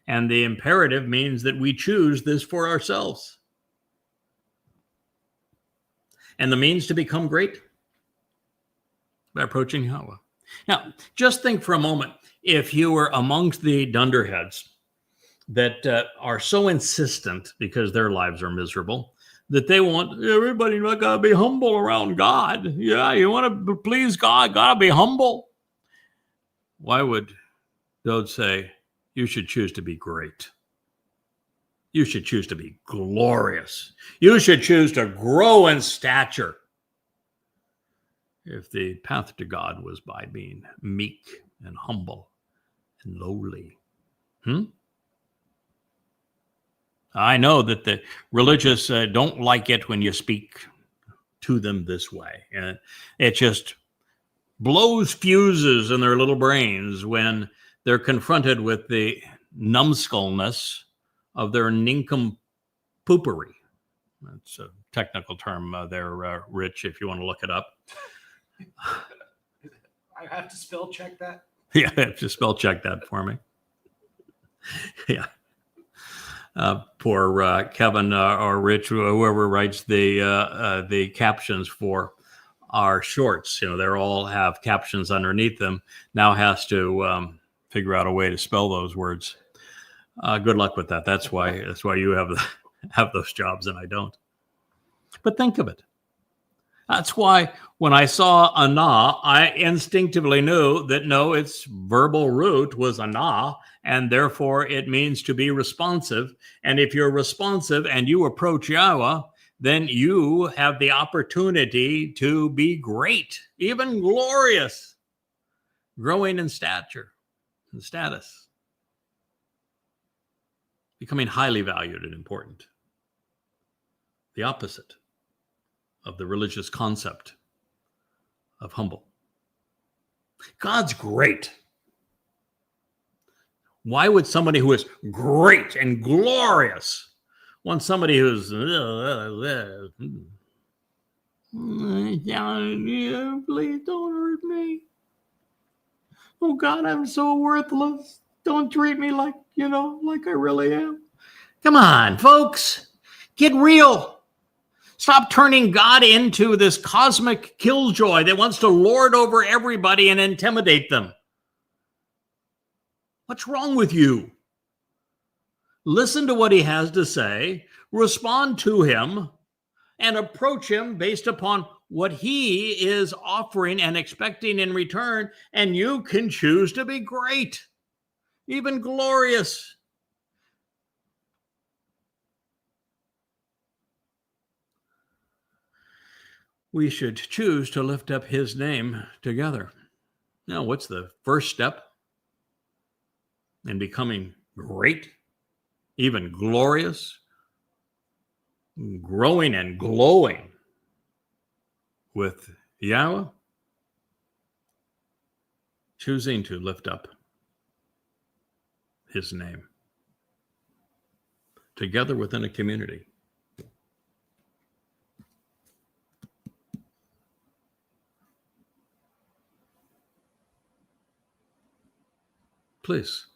And the imperative means that we choose this for ourselves. And the means to become great? By approaching Yahowah. Now, just think for a moment, if you were amongst the dunderheads that are so insistent, because their lives are miserable, that they want everybody to be humble around God. Yeah, you want to please God, gotta be humble. Why would Dowd say, you should choose to be great? You should choose to be glorious. You should choose to grow in stature. If the path to God was by being meek and humble and lowly. I know that the religious don't like it when you speak to them this way. And it just blows fuses in their little brains when they're confronted with the numbskullness of their nincompoopery. That's a technical term there, Rich, if you want to look it up. I have to spell check that? Yeah, just spell check that for me. Yeah. Poor Kevin or Rich, whoever writes the captions for our shorts, they all have captions underneath them, now has to figure out a way to spell those words. Good luck with that. That's why you have those jobs and I don't. But think of it. That's why when I saw ana, I instinctively knew that no, its verbal root was ana, and therefore it means to be responsive. And if you're responsive and you approach Yahowah, then you have the opportunity to be great, even glorious, growing in stature and status, becoming highly valued and important. The opposite of the religious concept of humble. God's great. Why would somebody who is great and glorious want somebody who's please don't hurt me. Oh God, I'm so worthless. Don't treat me like I really am. Come on, folks. Get real. Stop turning God into this cosmic killjoy that wants to lord over everybody and intimidate them. What's wrong with you? Listen to what he has to say, respond to him, and approach him based upon what he is offering and expecting in return, and you can choose to be great, even glorious. We should choose to lift up his name together. Now, what's the first step in becoming great, even glorious, growing and glowing with Yahowah? Choosing to lift up his name together within a community. Please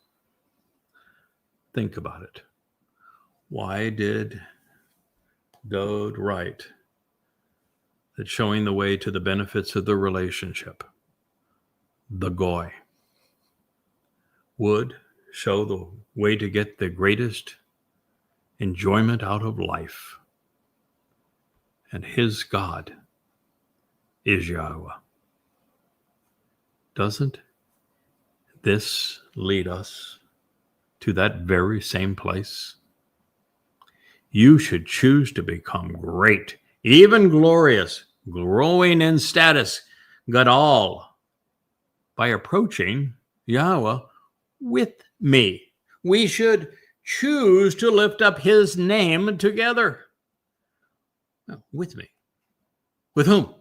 think about it. Why did Dowd write that showing the way to the benefits of the relationship, the goy, would show the way to get the greatest enjoyment out of life? And his God is Yahowah. Doesn't this lead us to that very same place? You should choose to become great, even glorious, growing in status, Gadol, by approaching Yahowah with me. We should choose to lift up his name together. No, with me. With whom?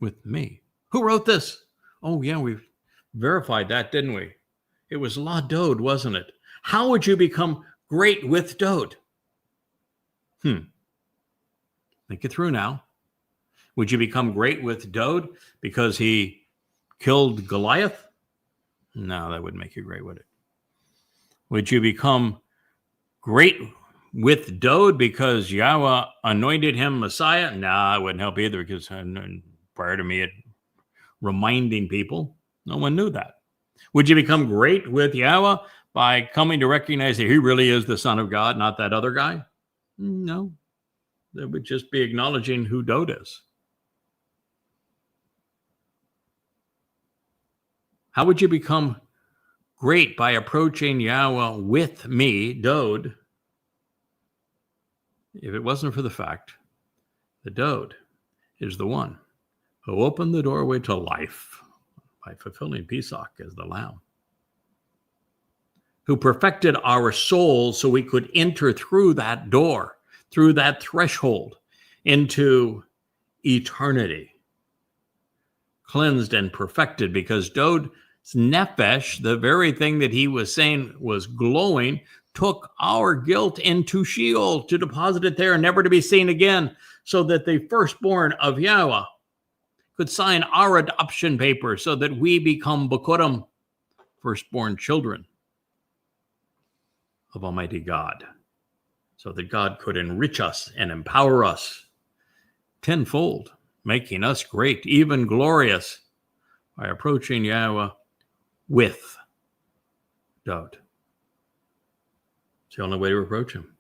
With me. Who wrote this? Oh, yeah, we've verified that, didn't we? It was Dowd, wasn't it? How would you become great with Dowd? Think it through now. Would you become great with Dowd because he killed Goliath? No, that wouldn't make you great, would it? Would you become great with Dowd because Yahowah anointed him Messiah? No, it wouldn't help either, because prior to me, it reminding people, no one knew that. Would you become great with Yahowah by coming to recognize that he really is the Son of God, not that other guy? No. That would just be acknowledging who Dowd is. How would you become great by approaching Yahowah with me, Dowd, if it wasn't for the fact that Dowd is the one who opened the doorway to life by fulfilling Pesach as the lamb, who perfected our souls so we could enter through that door, through that threshold into eternity, cleansed and perfected, because Dowd's Nephesh, the very thing that he was saying was glowing, took our guilt into Sheol to deposit it there, never to be seen again, so that the firstborn of Yahowah could sign our adoption papers so that we become Bikuwrym, firstborn children of Almighty God, so that God could enrich us and empower us tenfold, making us great, even glorious, by approaching Yahowah with Dowd. It's the only way to approach him.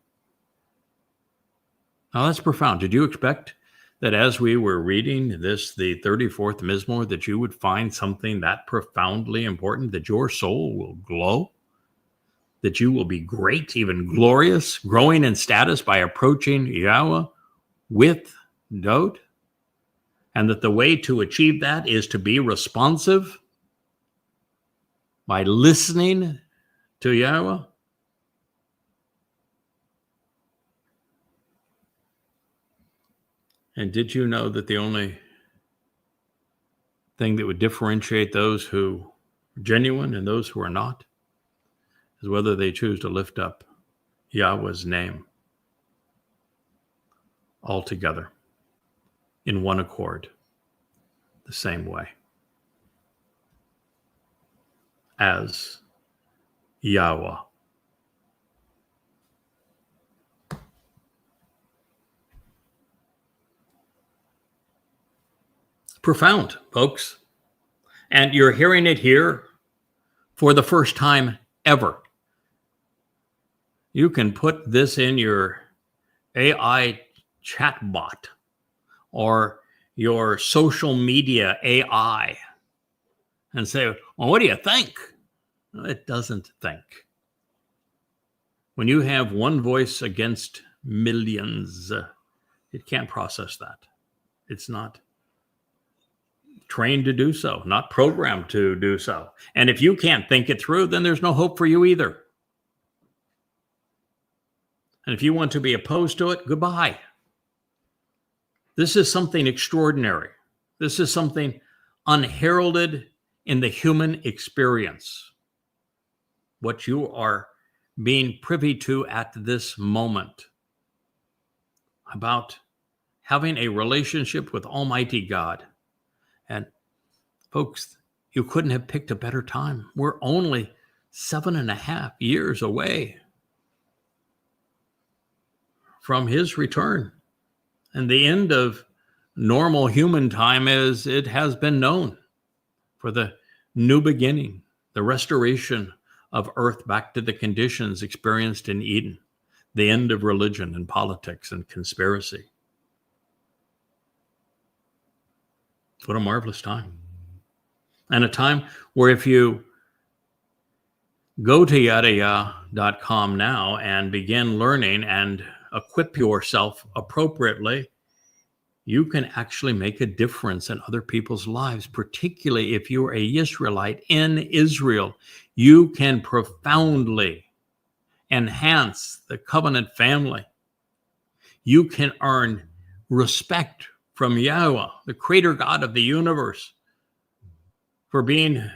Now that's profound. Did you expect that as we were reading this, the 34th Mizmowr, that you would find something that profoundly important, that your soul will glow, that you will be great, even glorious, growing in status by approaching Yahowah with Dowd? And that the way to achieve that is to be responsive by listening to Yahowah? And did you know that the only thing that would differentiate those who are genuine and those who are not is whether they choose to lift up Yahweh's name altogether in one accord, the same way as Yahowah. Profound, folks. And you're hearing it here for the first time ever. You can put this in your AI chatbot or your social media AI and say, well, what do you think? It doesn't think. When you have one voice against millions, it can't process that. It's not trained to do so, not programmed to do so. And if you can't think it through, then there's no hope for you either. And if you want to be opposed to it, goodbye. This is something extraordinary. This is something unheralded in the human experience. What you are being privy to at this moment about having a relationship with Almighty God. And folks, you couldn't have picked a better time. We're only 7.5 years away from his return. And the end of normal human time as it has been known, for the new beginning, the restoration of earth back to the conditions experienced in Eden, the end of religion and politics and conspiracy. What a marvelous time. And a time where if you go to yadayah.com now and begin learning and equip yourself appropriately, you can actually make a difference in other people's lives, particularly if you're a Yisraelite in Israel. You can profoundly enhance the covenant family. You can earn respect from Yahowah, the creator God of the universe, for being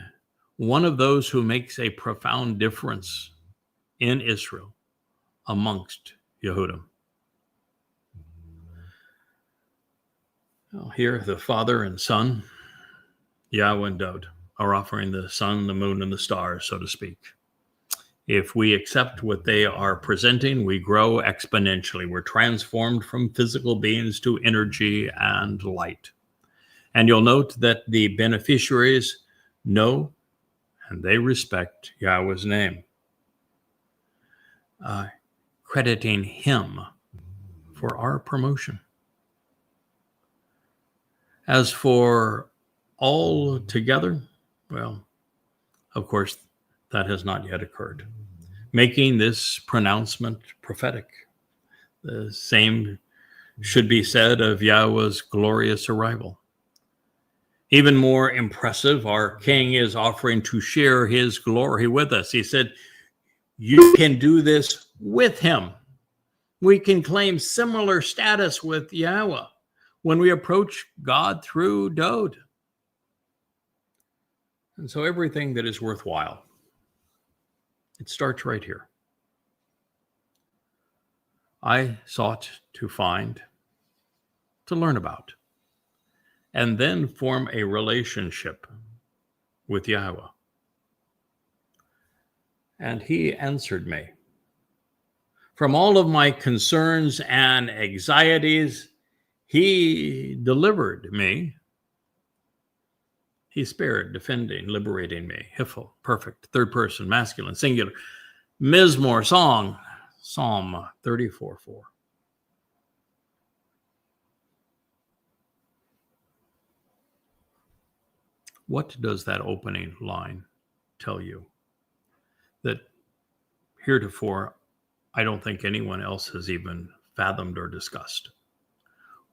one of those who makes a profound difference in Israel amongst Yehudim. Well, here, the Father and Son, Yahowah and Dowd, are offering the sun, the moon, and the stars, so to speak. If we accept what they are presenting, we grow exponentially. We're transformed from physical beings to energy and light. And you'll note that the beneficiaries know and they respect Yahweh's name, crediting him for our promotion. As for all together, well, of course, that has not yet occurred. Making this pronouncement prophetic. The same should be said of Yahweh's glorious arrival. Even more impressive, our King is offering to share his glory with us. He said, you can do this with him. We can claim similar status with Yahowah when we approach God through Dowd. And so everything that is worthwhile, it starts right here. I sought to find, to learn about, and then form a relationship with Yahowah. And he answered me. From all of my concerns and anxieties, he delivered me. He spared, defending, liberating me. Hiphil, perfect, third person, masculine, singular. Mizmowr, song, Psalm 34:4. What does that opening line tell you? That heretofore, I don't think anyone else has even fathomed or discussed.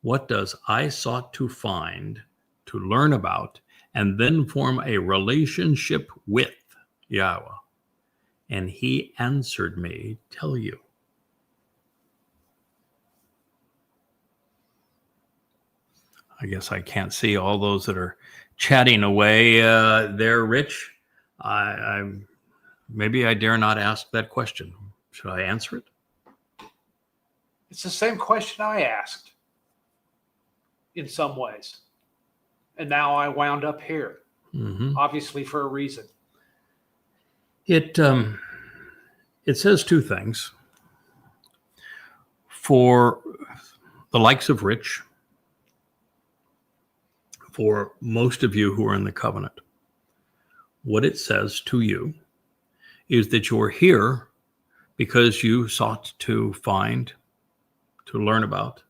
What does I sought to find, to learn about, and then form a relationship with Yahowah? And he answered me, tell you. I guess I can't see all those that are chatting away there, Rich. Maybe I dare not ask that question. Should I answer it? It's the same question I asked in some ways. And now I wound up here, obviously for a reason. It says two things. For the likes of Rich, for most of you who are in the covenant, what it says to you is that you're here because you sought to find, to learn about,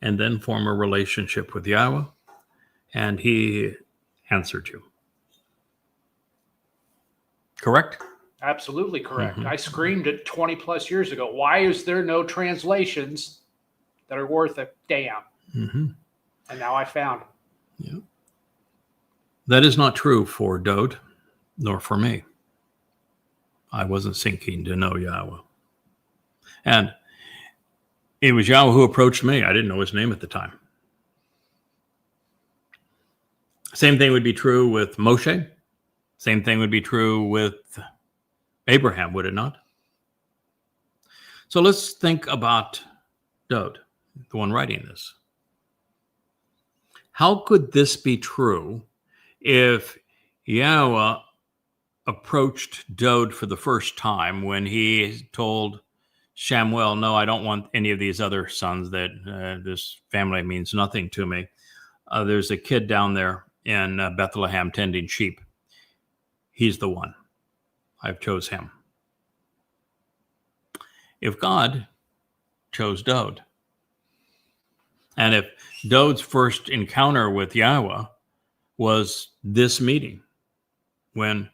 and then form a relationship with Yahowah, and he answered you. Correct? Absolutely correct. I screamed it 20 plus years ago. Why is there no translations that are worth a damn? And now I found them. Yeah. That is not true for Dowd, nor for me. I wasn't seeking to know Yahowah. And it was Yahowah who approached me. I didn't know his name at the time. Same thing would be true with Moshe. Same thing would be true with Abraham, would it not? So let's think about Dowd, the one writing this. How could this be true if Yahowah approached Dowd for the first time when he told Shamuel, no, I don't want any of these other sons, that this family means nothing to me. There's a kid down there in Bethlehem tending sheep. He's the one. I've chose him. If God chose Dowd, and if Dowd's first encounter with Yahowah was this meeting, when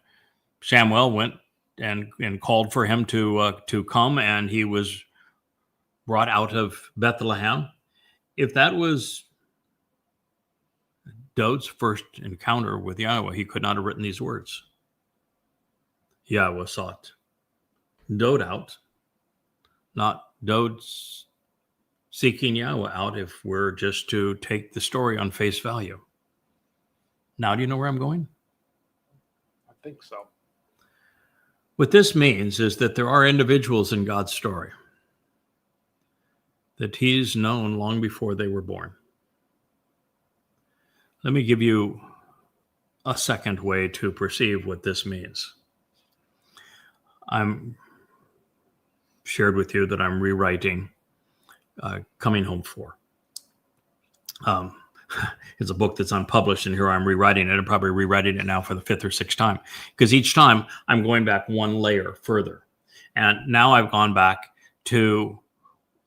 Shamuel went and called for him to come, and he was brought out of Bethlehem, if that was Dowd's first encounter with Yahowah, he could not have written these words. Yahowah sought Dowd out, not Dowd's seeking Yahowah out, if we're just to take the story on face value. Now, do you know where I'm going? I think so. What this means is that there are individuals in God's story that he's known long before they were born. Let me give you a second way to perceive what this means. I'm shared with you that I'm rewriting Coming Home For. It's a book that's unpublished, and here I'm rewriting it. I'm probably rewriting it now for the fifth or sixth time, because each time I'm going back one layer further. And now I've gone back to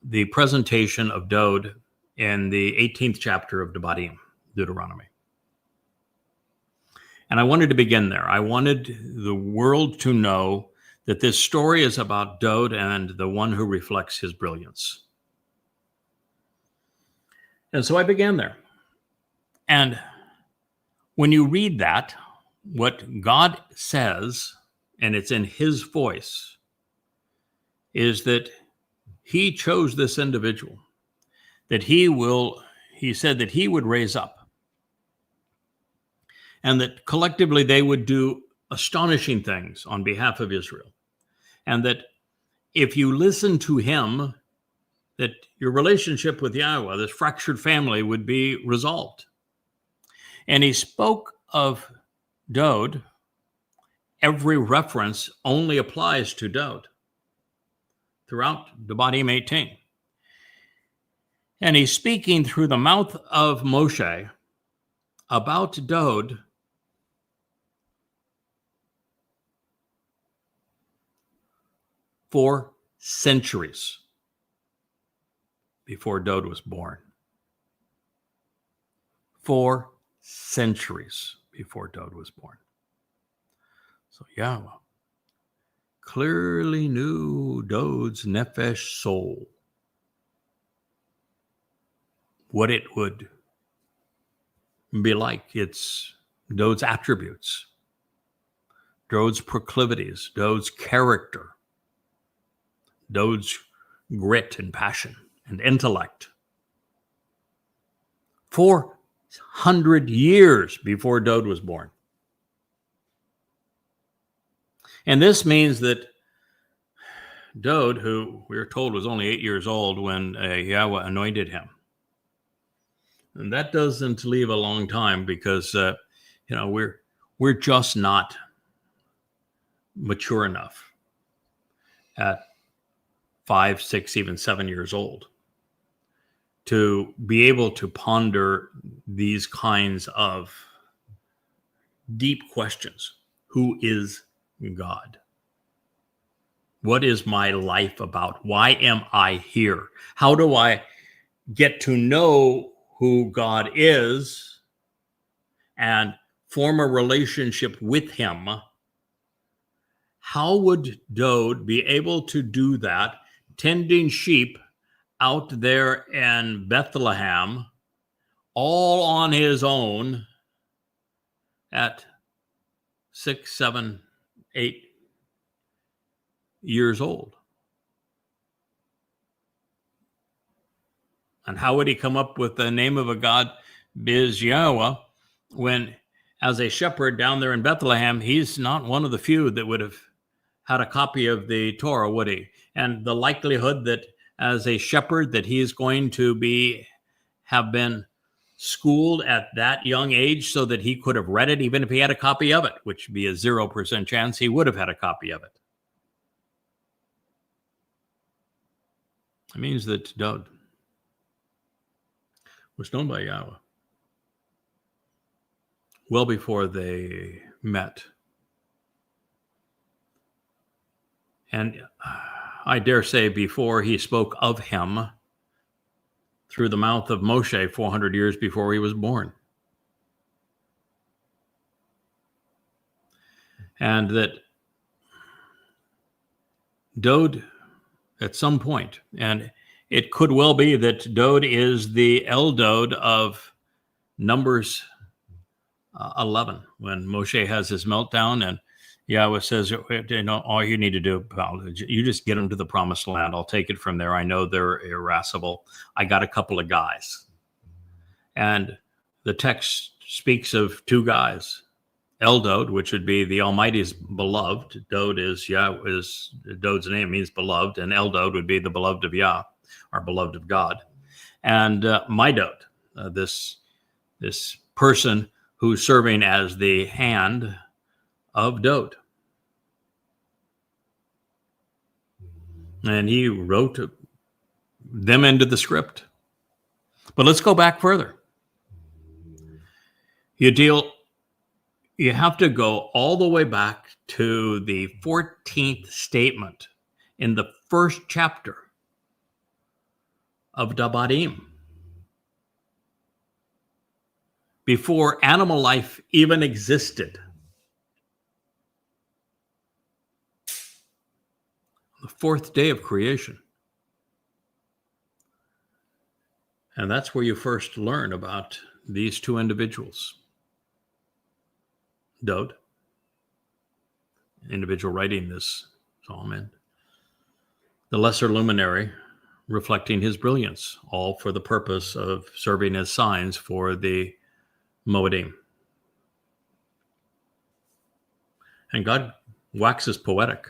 the presentation of Dowd in the 18th chapter of Deuteronomy. And I wanted to begin there. I wanted the world to know that this story is about Dowd and the one who reflects his brilliance. And so I began there. And when you read that, what God says, and it's in his voice, is that he chose this individual, that he said that he would raise up, and that collectively they would do astonishing things on behalf of Israel. And that if you listen to him, that your relationship with Yahowah, this fractured family, would be resolved. And he spoke of Dowd. Every reference only applies to Dowd throughout Devarim 18. And he's speaking through the mouth of Moshe about Dowd for centuries before Dowd was born. 4 centuries before Dowd was born. So Yahowah clearly knew Dowd's Nephesh soul, what it would be like, its Dowd's attributes, Dowd's proclivities, Dowd's character, Dowd's grit and passion and intellect. 400 years before Dowd was born. And this means that Dowd, who we are told was only 8 years old when Yahowah anointed him, and that doesn't leave a long time because we're just not mature enough at 5, 6, even 7 years old to be able to ponder these kinds of deep questions. Who is God? What is my life about? Why am I here? How do I get to know who God is and form a relationship with him? How would Dowd be able to do that tending sheep out there in Bethlehem all on his own at 6, 7, 8 years old? And how would he come up with the name of a God, Is Yahowah, when as a shepherd down there in Bethlehem, he's not one of the few that would have had a copy of the Towrah, would he? And the likelihood that as a shepherd that he is going to have been schooled at that young age so that he could have read it, even if he had a copy of it, which would be a 0% chance he would have had a copy of it. It means that Dowd was known by Yahowah well before they met. And I dare say before he spoke of him through the mouth of Moshe 400 years before he was born. And that Dowd at some point, and it could well be that Dowd is the Dowd of Numbers 11, when Moshe has his meltdown and Yahowah says, all you need to do, pal, you just get them to the promised land. I'll take it from there. I know they're irascible. I got a couple of guys. And the text speaks of 2 guys. Dowd, which would be the Almighty's beloved. Dowd is Dowd's name means beloved, and Dowd would be the beloved of Yah, or beloved of God. And my Dowd, this person who's serving as the hand of Dowd. And he wrote them into the script. But let's go back further. You have to go all the way back to the 14th statement in the first chapter of Devarim, before animal life even existed. The 4th day of creation. And that's where you first learn about these 2 individuals. Dowd, individual writing this psalm, and the lesser luminary reflecting his brilliance, all for the purpose of serving as signs for the Moedim. And God waxes poetic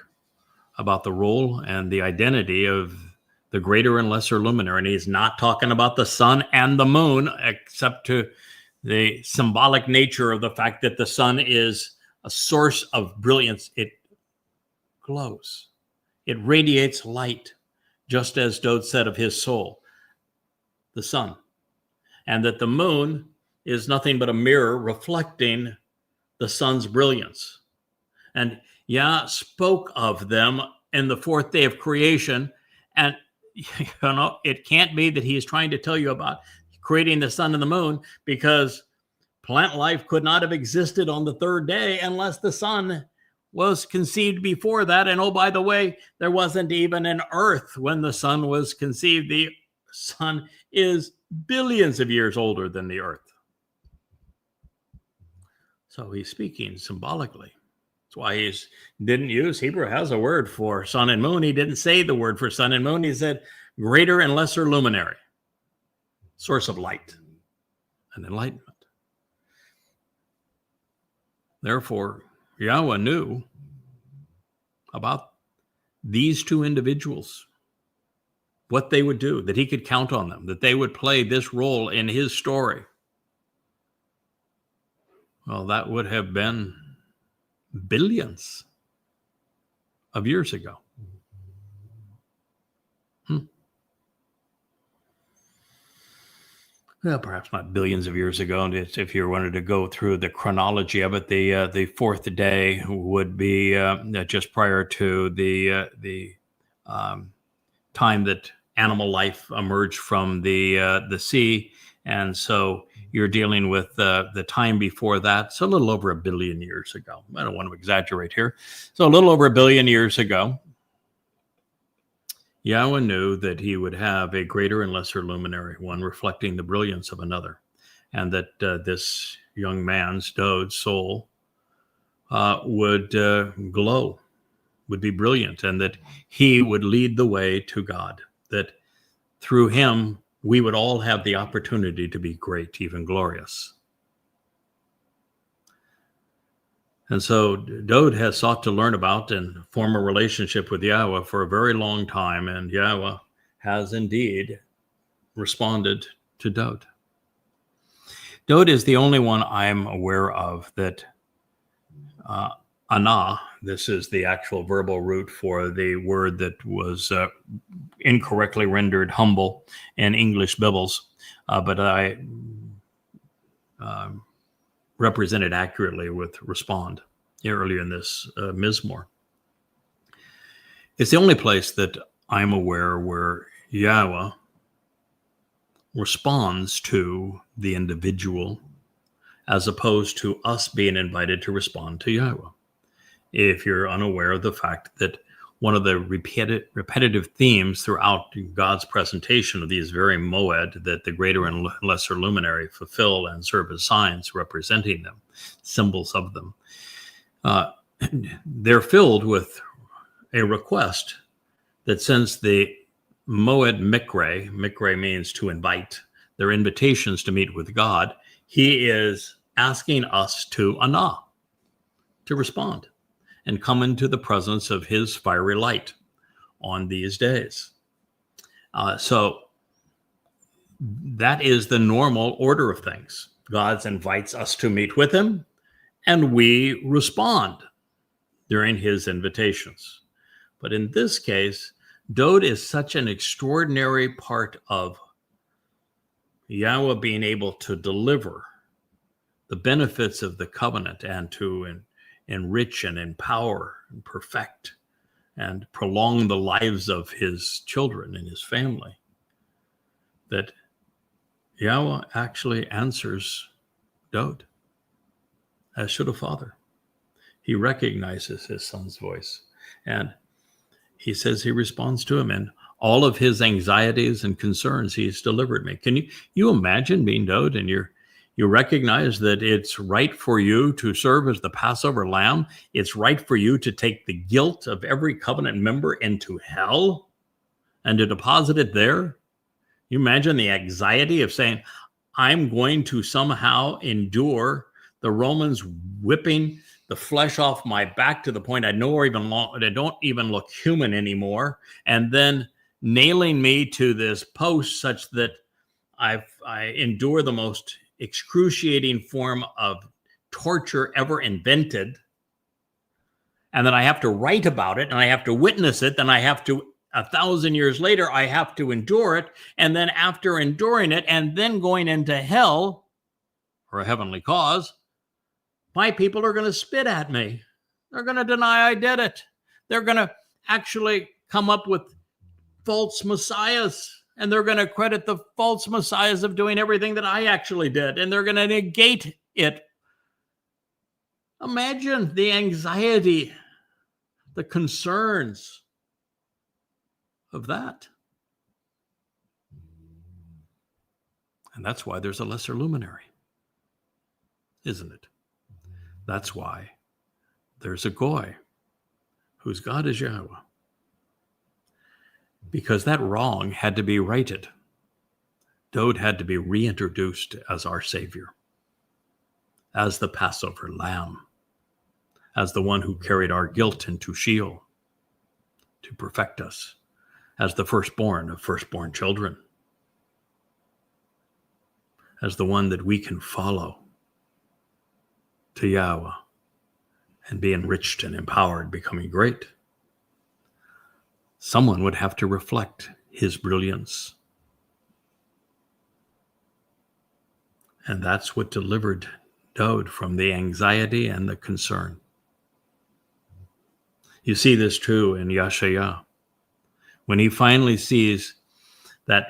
about the role and the identity of the greater and lesser luminary. And he's not talking about the sun and the moon, except to the symbolic nature of the fact that the sun is a source of brilliance. It glows. It radiates light, just as Dowd said of his soul, the sun. And that the moon is nothing but a mirror reflecting the sun's brilliance. And Yah spoke of them in the fourth day of creation. And it can't be that he is trying to tell you about creating the sun and the moon, because plant life could not have existed on the third day unless the sun was conceived before that. And oh, by the way, there wasn't even an earth when the sun was conceived. The sun is billions of years older than the earth. So he's speaking symbolically. That's why he didn't use, Hebrew has a word for sun and moon. He didn't say the word for sun and moon. He said greater and lesser luminary, source of light and enlightenment. Therefore, Yahowah knew about these two individuals, what they would do, that he could count on them, that they would play this role in his story. Well, that would have been billions of years ago. Well, perhaps not billions of years ago. And if you wanted to go through the chronology of it, the fourth day would be just prior to the time that animal life emerged from the sea, and so you're dealing with the time before that. So a little over 1 billion years ago. I don't want to exaggerate here. So a little over 1 billion years ago, Yahowah knew that he would have a greater and lesser luminary, one reflecting the brilliance of another, and that this young man's, Dowd's soul would glow, would be brilliant, and that he would lead the way to God, that through him we would all have the opportunity to be great, even glorious. And so Dowd has sought to learn about and form a relationship with Yahowah for a very long time, and Yahowah has indeed responded to Dowd. Dowd is the only one I'm aware of that Anah, this is the actual verbal root for the word that was incorrectly rendered humble in English Bibles, but I represented accurately with respond earlier in this Mizmowr. It's the only place that I'm aware where Yahowah responds to the individual as opposed to us being invited to respond to Yahowah. If you're unaware of the fact that one of the repetitive themes throughout God's presentation of these very moed that the greater and lesser luminary fulfill and serve as signs representing them, symbols of them, they're filled with a request that since the moed mikre means to invite, their invitations to meet with God, he is asking us to anah, to respond and come into the presence of his fiery light on these days. So that is the normal order of things. God invites us to meet with him, and we respond during his invitations. But in this case, Dowd is such an extraordinary part of Yahowah being able to deliver the benefits of the covenant and to enrich and empower and perfect and prolong the lives of his children and his family, that Yahowah actually answers Dowd, as should a father. He recognizes his son's voice, and he says he responds to him, and all of his anxieties and concerns he's delivered me. Can you imagine being Dowd and you recognize that it's right for you to serve as the Passover lamb. It's right for you to take the guilt of every covenant member into hell and to deposit it there. You imagine the anxiety of saying, I'm going to somehow endure the Romans whipping the flesh off my back to the point I don't even look human anymore. And then nailing me to this post such that I endure the most excruciating form of torture ever invented. And then I have to write about it, and I have to witness it. Then I have to, 1,000 years later, I have to endure it. And then after enduring it and then going into hell for a heavenly cause, my people are going to spit at me. They're going to deny I did it. They're going to actually come up with false messiahs, and they're going to credit the false messiahs of doing everything that I actually did, and they're going to negate it. Imagine the anxiety, the concerns of that. And that's why there's a lesser luminary, isn't it? That's why there's a goy whose God is Yahowah. Because that wrong had to be righted. Dowd had to be reintroduced as our Savior, as the Passover lamb, as the one who carried our guilt into Sheol to perfect us, as the firstborn of firstborn children, as the one that we can follow to Yahowah and be enriched and empowered, becoming great. Someone would have to reflect his brilliance. And that's what delivered Dowd from the anxiety and the concern. You see this too in Yashayah. When he finally sees that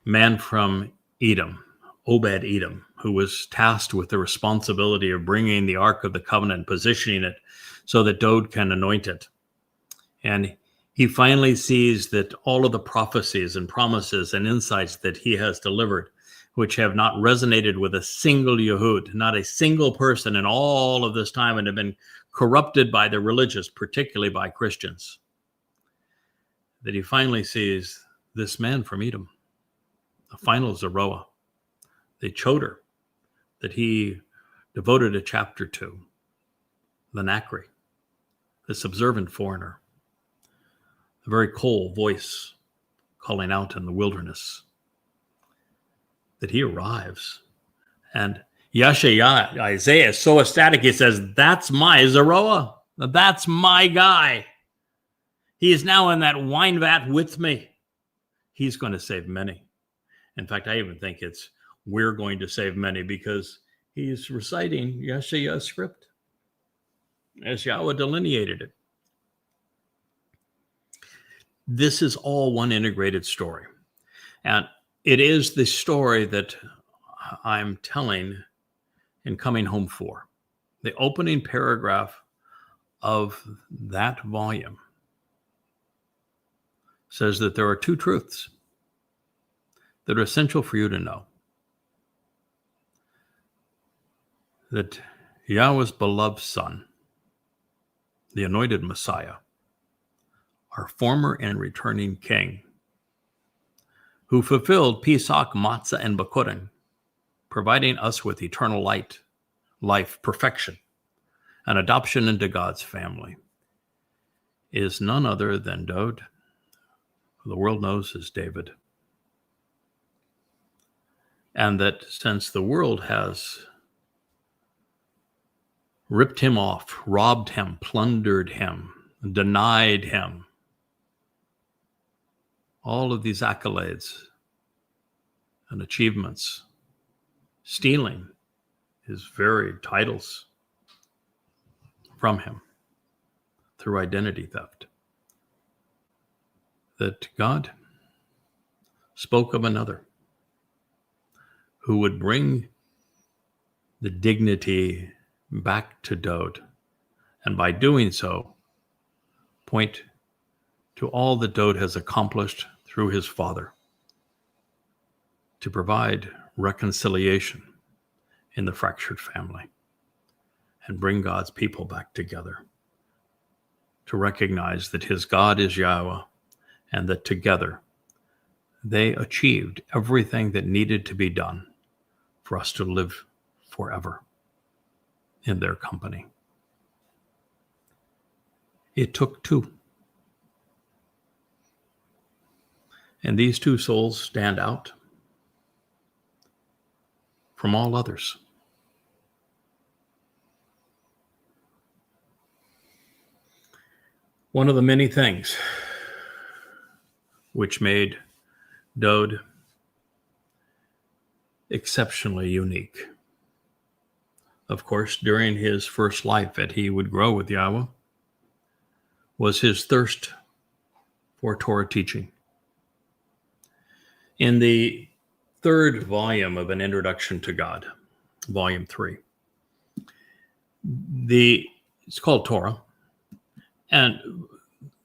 man from Edom, Obed-Edom, who was tasked with the responsibility of bringing the Ark of the Covenant, positioning it so that Dowd can anoint it. And he finally sees that all of the prophecies and promises and insights that he has delivered, which have not resonated with a single Yehud, not a single person in all of this time, and have been corrupted by the religious, particularly by Christians, that he finally sees this man from Edom, the final Zarowa, the Choter that he devoted a chapter to, the Nakry, this observant foreigner, a very Qowl voice calling out in the wilderness, that he arrives. And Yashayah, Isaiah, is so ecstatic, he says, that's my Zarowa. That's my guy. He is now in that wine vat with me. He's going to save many. In fact, I even think it's we're going to save many, because he's reciting Yashayah's script as Yahowah delineated it. This is all one integrated story. And it is the story that I'm telling in Coming Home for. The opening paragraph of that volume says that there are two truths that are essential for you to know. That Yahweh's beloved Son, the anointed Messiah, our former and returning King, who fulfilled Pesach, Matsah, and Bikuwrym, providing us with eternal light, life, perfection, and adoption into God's family, is none other than Dowd, who the world knows as David. And that since the world has ripped him off, robbed him, plundered him, denied him all of these accolades and achievements, stealing his very titles from him through identity theft, that God spoke of another who would bring the dignity back to Dowd, and by doing so, point to all that Dowd has accomplished through his father to provide reconciliation in the fractured family and bring God's people back together, to recognize that his God is Yahowah, and that together they achieved everything that needed to be done for us to live forever in their company. It took two. And these two souls stand out from all others. One of the many things which made Dowd exceptionally unique, of course, during his first life that he would grow with Yahowah, was his thirst for Torah teaching. In the third volume of An Introduction to God, volume 3, it's called Towrah, and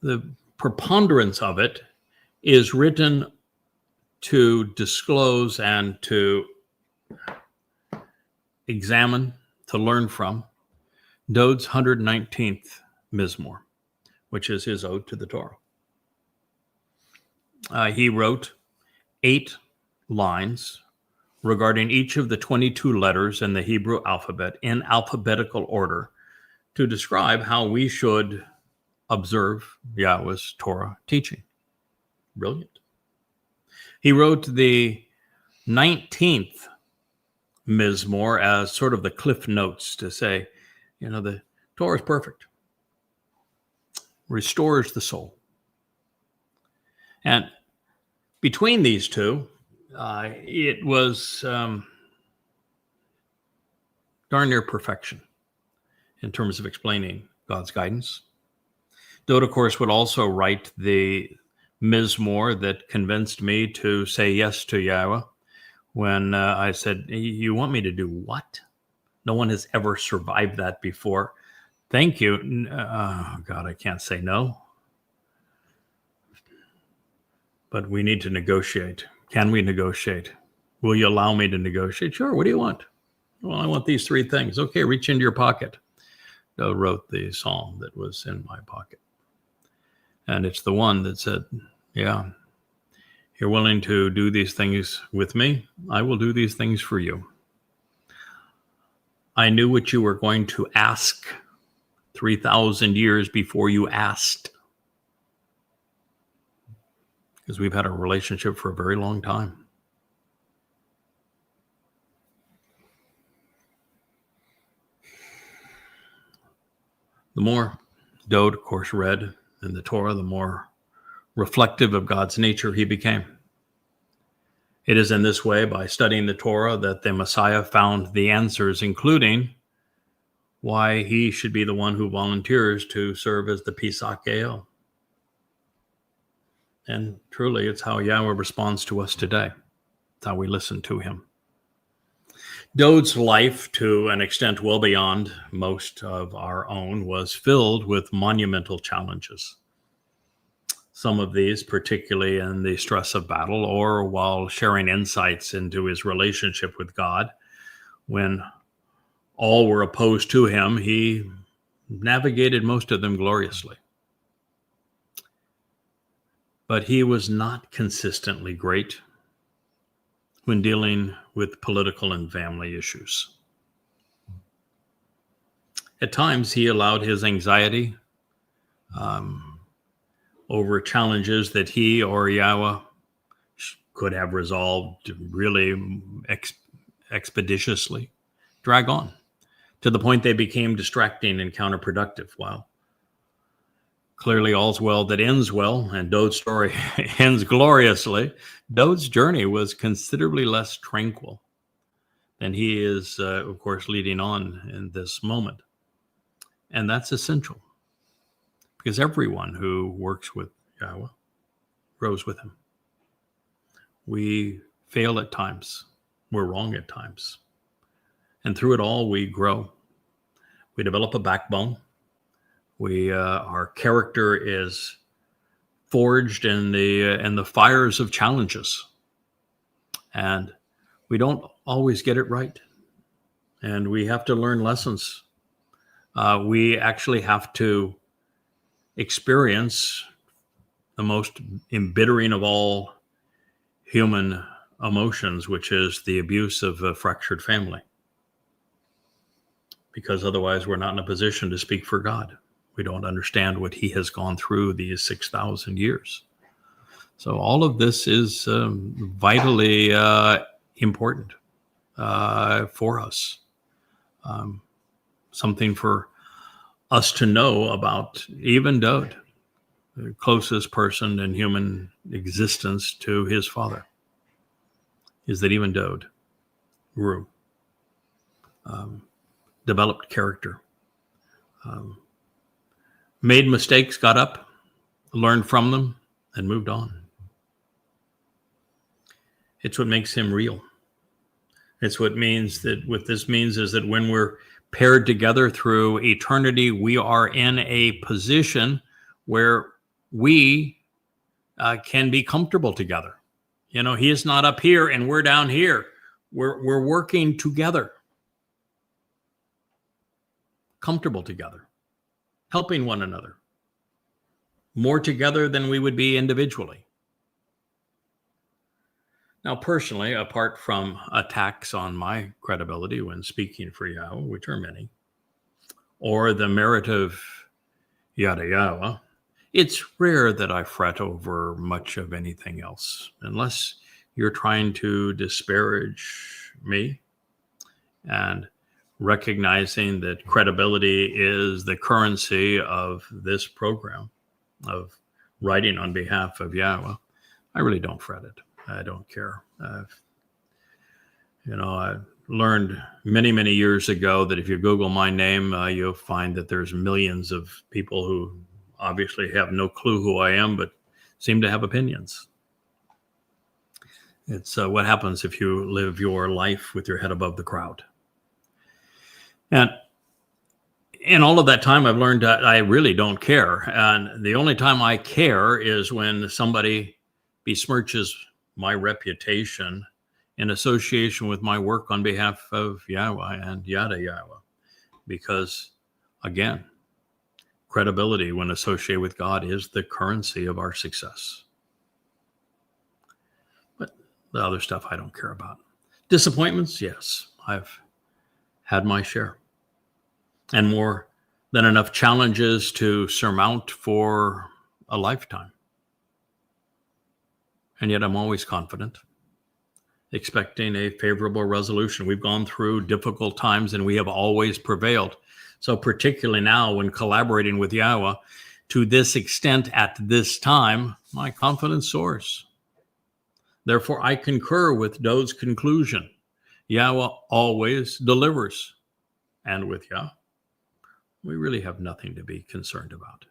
the preponderance of it is written to disclose and to examine, to learn from Dowd's 119th Mizmowr, which is his ode to the Torah. He wrote 8 lines regarding each of the 22 letters in the Hebrew alphabet in alphabetical order to describe how we should observe Yahowah's Torah teaching. Brilliant. He wrote the 19th Mizmowr as sort of the cliff notes to say, the Torah is perfect, restores the soul. And between these two, it was darn near perfection in terms of explaining God's guidance. Dowd, of course, would also write the Mizmowr that convinced me to say yes to Yahowah when I said, you want me to do what? No one has ever survived that before. Thank you. Oh, God, I can't say no. But we need to negotiate. Can we negotiate? Will you allow me to negotiate? Sure. What do you want? Well, I want these 3 things. Okay, reach into your pocket. Dowd wrote the psalm that was in my pocket. And it's the one that said, yeah, you're willing to do these things with me. I will do these things for you. I knew what you were going to ask 3,000 years before you asked. Because we've had a relationship for a very long time. The more Dowd, of course, read in the Torah, the more reflective of God's nature he became. It is in this way, by studying the Torah, that the Messiah found the answers, including why he should be the one who volunteers to serve as the Pesach. And truly, it's how Yahowah responds to us today. It's how we listen to him. Dowd's life, to an extent well beyond most of our own, was filled with monumental challenges. Some of these, particularly in the stress of battle or while sharing insights into his relationship with God, when all were opposed to him, he navigated most of them gloriously. But he was not consistently great when dealing with political and family issues. At times, he allowed his anxiety over challenges that he or Yahowah could have resolved really expeditiously drag on to the point they became distracting and counterproductive. While clearly all's well that ends well, and Dowd's story ends gloriously, Dowd's journey was considerably less tranquil than he is, of course, leading on in this moment. And that's essential, because everyone who works with Yahowah grows with him. We fail at times. We're wrong at times. And through it all, we grow. We develop a backbone. Our character is forged in the fires of challenges. And we don't always get it right. And we have to learn lessons. We actually have to experience the most embittering of all human emotions, which is the abuse of a fractured family. Because otherwise we're not in a position to speak for God. We don't understand what he has gone through these 6,000 years. So all of this is vitally important for us. Something for us to know about even Dowd, the closest person in human existence to his father, is that even Dowd grew, developed character, made mistakes, got up, learned from them, and moved on. It's what makes him real. It's what means that what this means is that when we're paired together through eternity, we are in a position where we can be comfortable together. You know, he is not up here and we're down here. We're working together, comfortable together, helping one another, more together than we would be individually. Now, personally, apart from attacks on my credibility when speaking for Yahowah, which are many, or the merit of Yahowah, it's rare that I fret over much of anything else, unless you're trying to disparage me and recognizing that credibility is the currency of this program of writing on behalf of Yahowah. I really don't fret it. I don't care. I learned many, many years ago that if you Google my name, you'll find that there's millions of people who obviously have no clue who I am, but seem to have opinions. It's what happens if you live your life with your head above the crowd. And in all of that time, I've learned that I really don't care. And the only time I care is when somebody besmirches my reputation in association with my work on behalf of Yahowah and Yahowah. Because, again, credibility when associated with God is the currency of our success. But the other stuff I don't care about. Disappointments, yes, I've had my share. And more than enough challenges to surmount for a lifetime. And yet I'm always confident, expecting a favorable resolution. We've gone through difficult times and we have always prevailed. So particularly now when collaborating with Yahowah, to this extent at this time, my confidence soars. Therefore, I concur with Dowd's conclusion. Yahowah always delivers. And with Yah, we really have nothing to be concerned about.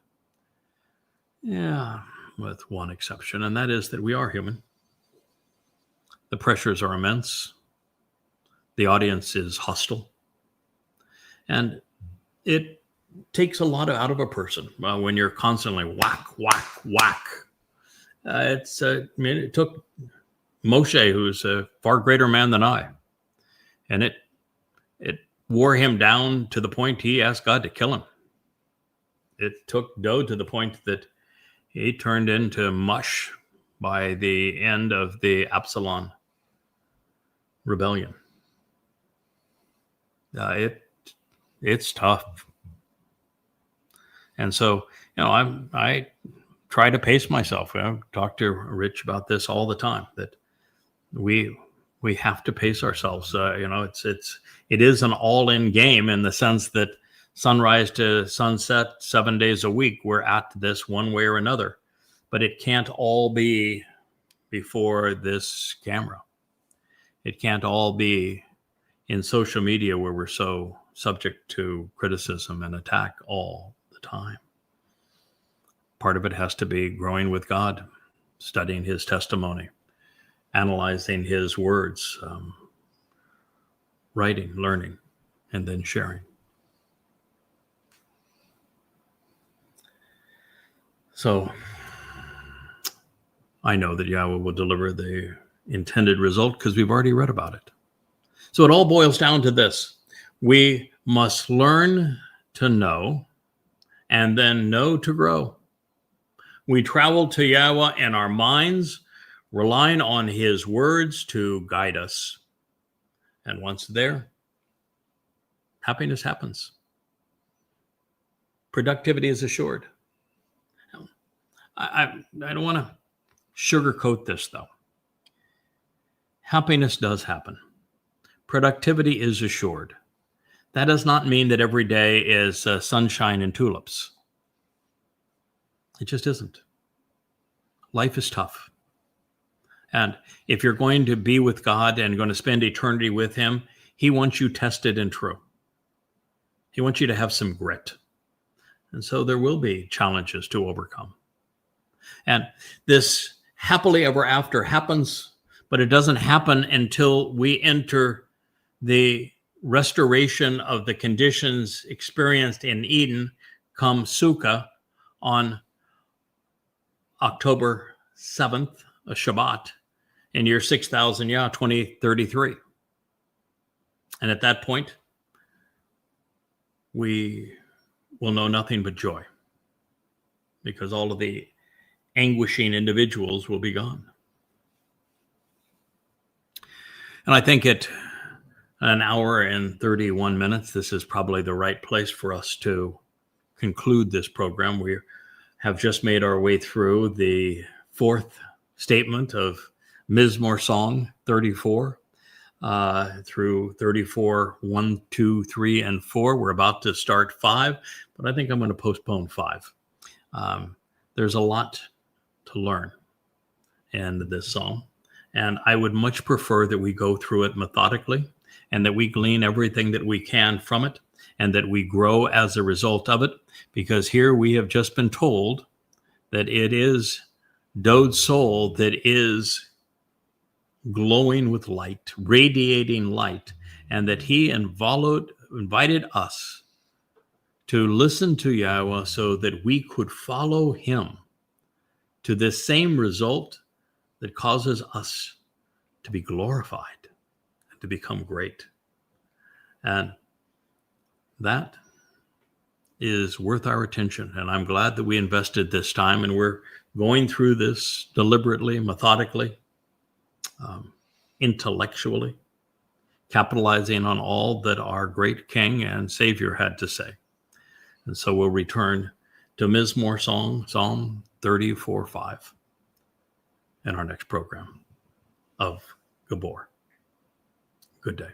Yeah, with one exception, and that is that we are human. The pressures are immense. The audience is hostile. And it takes a lot out of a person when you're constantly whack, whack, whack. It took Moshe, who's a far greater man than I, and it wore him down to the point he asked God to kill him. It took Dowd to the point that he turned into mush by the end of the Absalom rebellion. It's tough. And so, I try to pace myself. I talk to Rich about this all the time, that we have to pace ourselves. It is an all-in game in the sense that sunrise to sunset, 7 days a week, we're at this one way or another. But it can't all be before this camera. It can't all be in social media where we're so subject to criticism and attack all the time. Part of it has to be growing with God, studying his testimony, analyzing his words, writing, learning, and then sharing. So I know that Yahowah will deliver the intended result because we've already read about it. So it all boils down to this. We must learn to know and then know to grow. We travel to Yahowah in our minds, relying on his words to guide us. And once there, happiness happens. Productivity is assured. I don't want to sugarcoat this, though. Happiness does happen. Productivity is assured. That does not mean that every day is sunshine and tulips. It just isn't. Life is tough. And if you're going to be with God and going to spend eternity with him, he wants you tested and true. He wants you to have some grit. And so there will be challenges to overcome. And this happily ever after happens, but it doesn't happen until we enter the restoration of the conditions experienced in Eden come Sukkah on October 7th, a Shabbat, in year 6000, 2033. And at that point, we will know nothing but joy, because all of the anguishing individuals will be gone. And I think at an hour and 31 minutes, this is probably the right place for us to conclude this program. We have just made our way through the fourth statement of Mizmowr Song 34 through 34, 1, 2, 3, and 4. We're about to start 5, but I think I'm going to postpone 5. There's a lot to learn in this song, and I would much prefer that we go through it methodically and that we glean everything that we can from it and that we grow as a result of it, because here we have just been told that it is Dowd's soul that is glowing with light, radiating light, and that he invited us to listen to Yahowah so that we could follow him to this same result that causes us to be glorified and to become great. And that is worth our attention. And I'm glad that we invested this time, and we're going through this deliberately, methodically, intellectually, capitalizing on all that our great King and Savior had to say. And so we'll return to Mizmowr Song, Psalm 34:5, in our next program of Gibowr. Good day.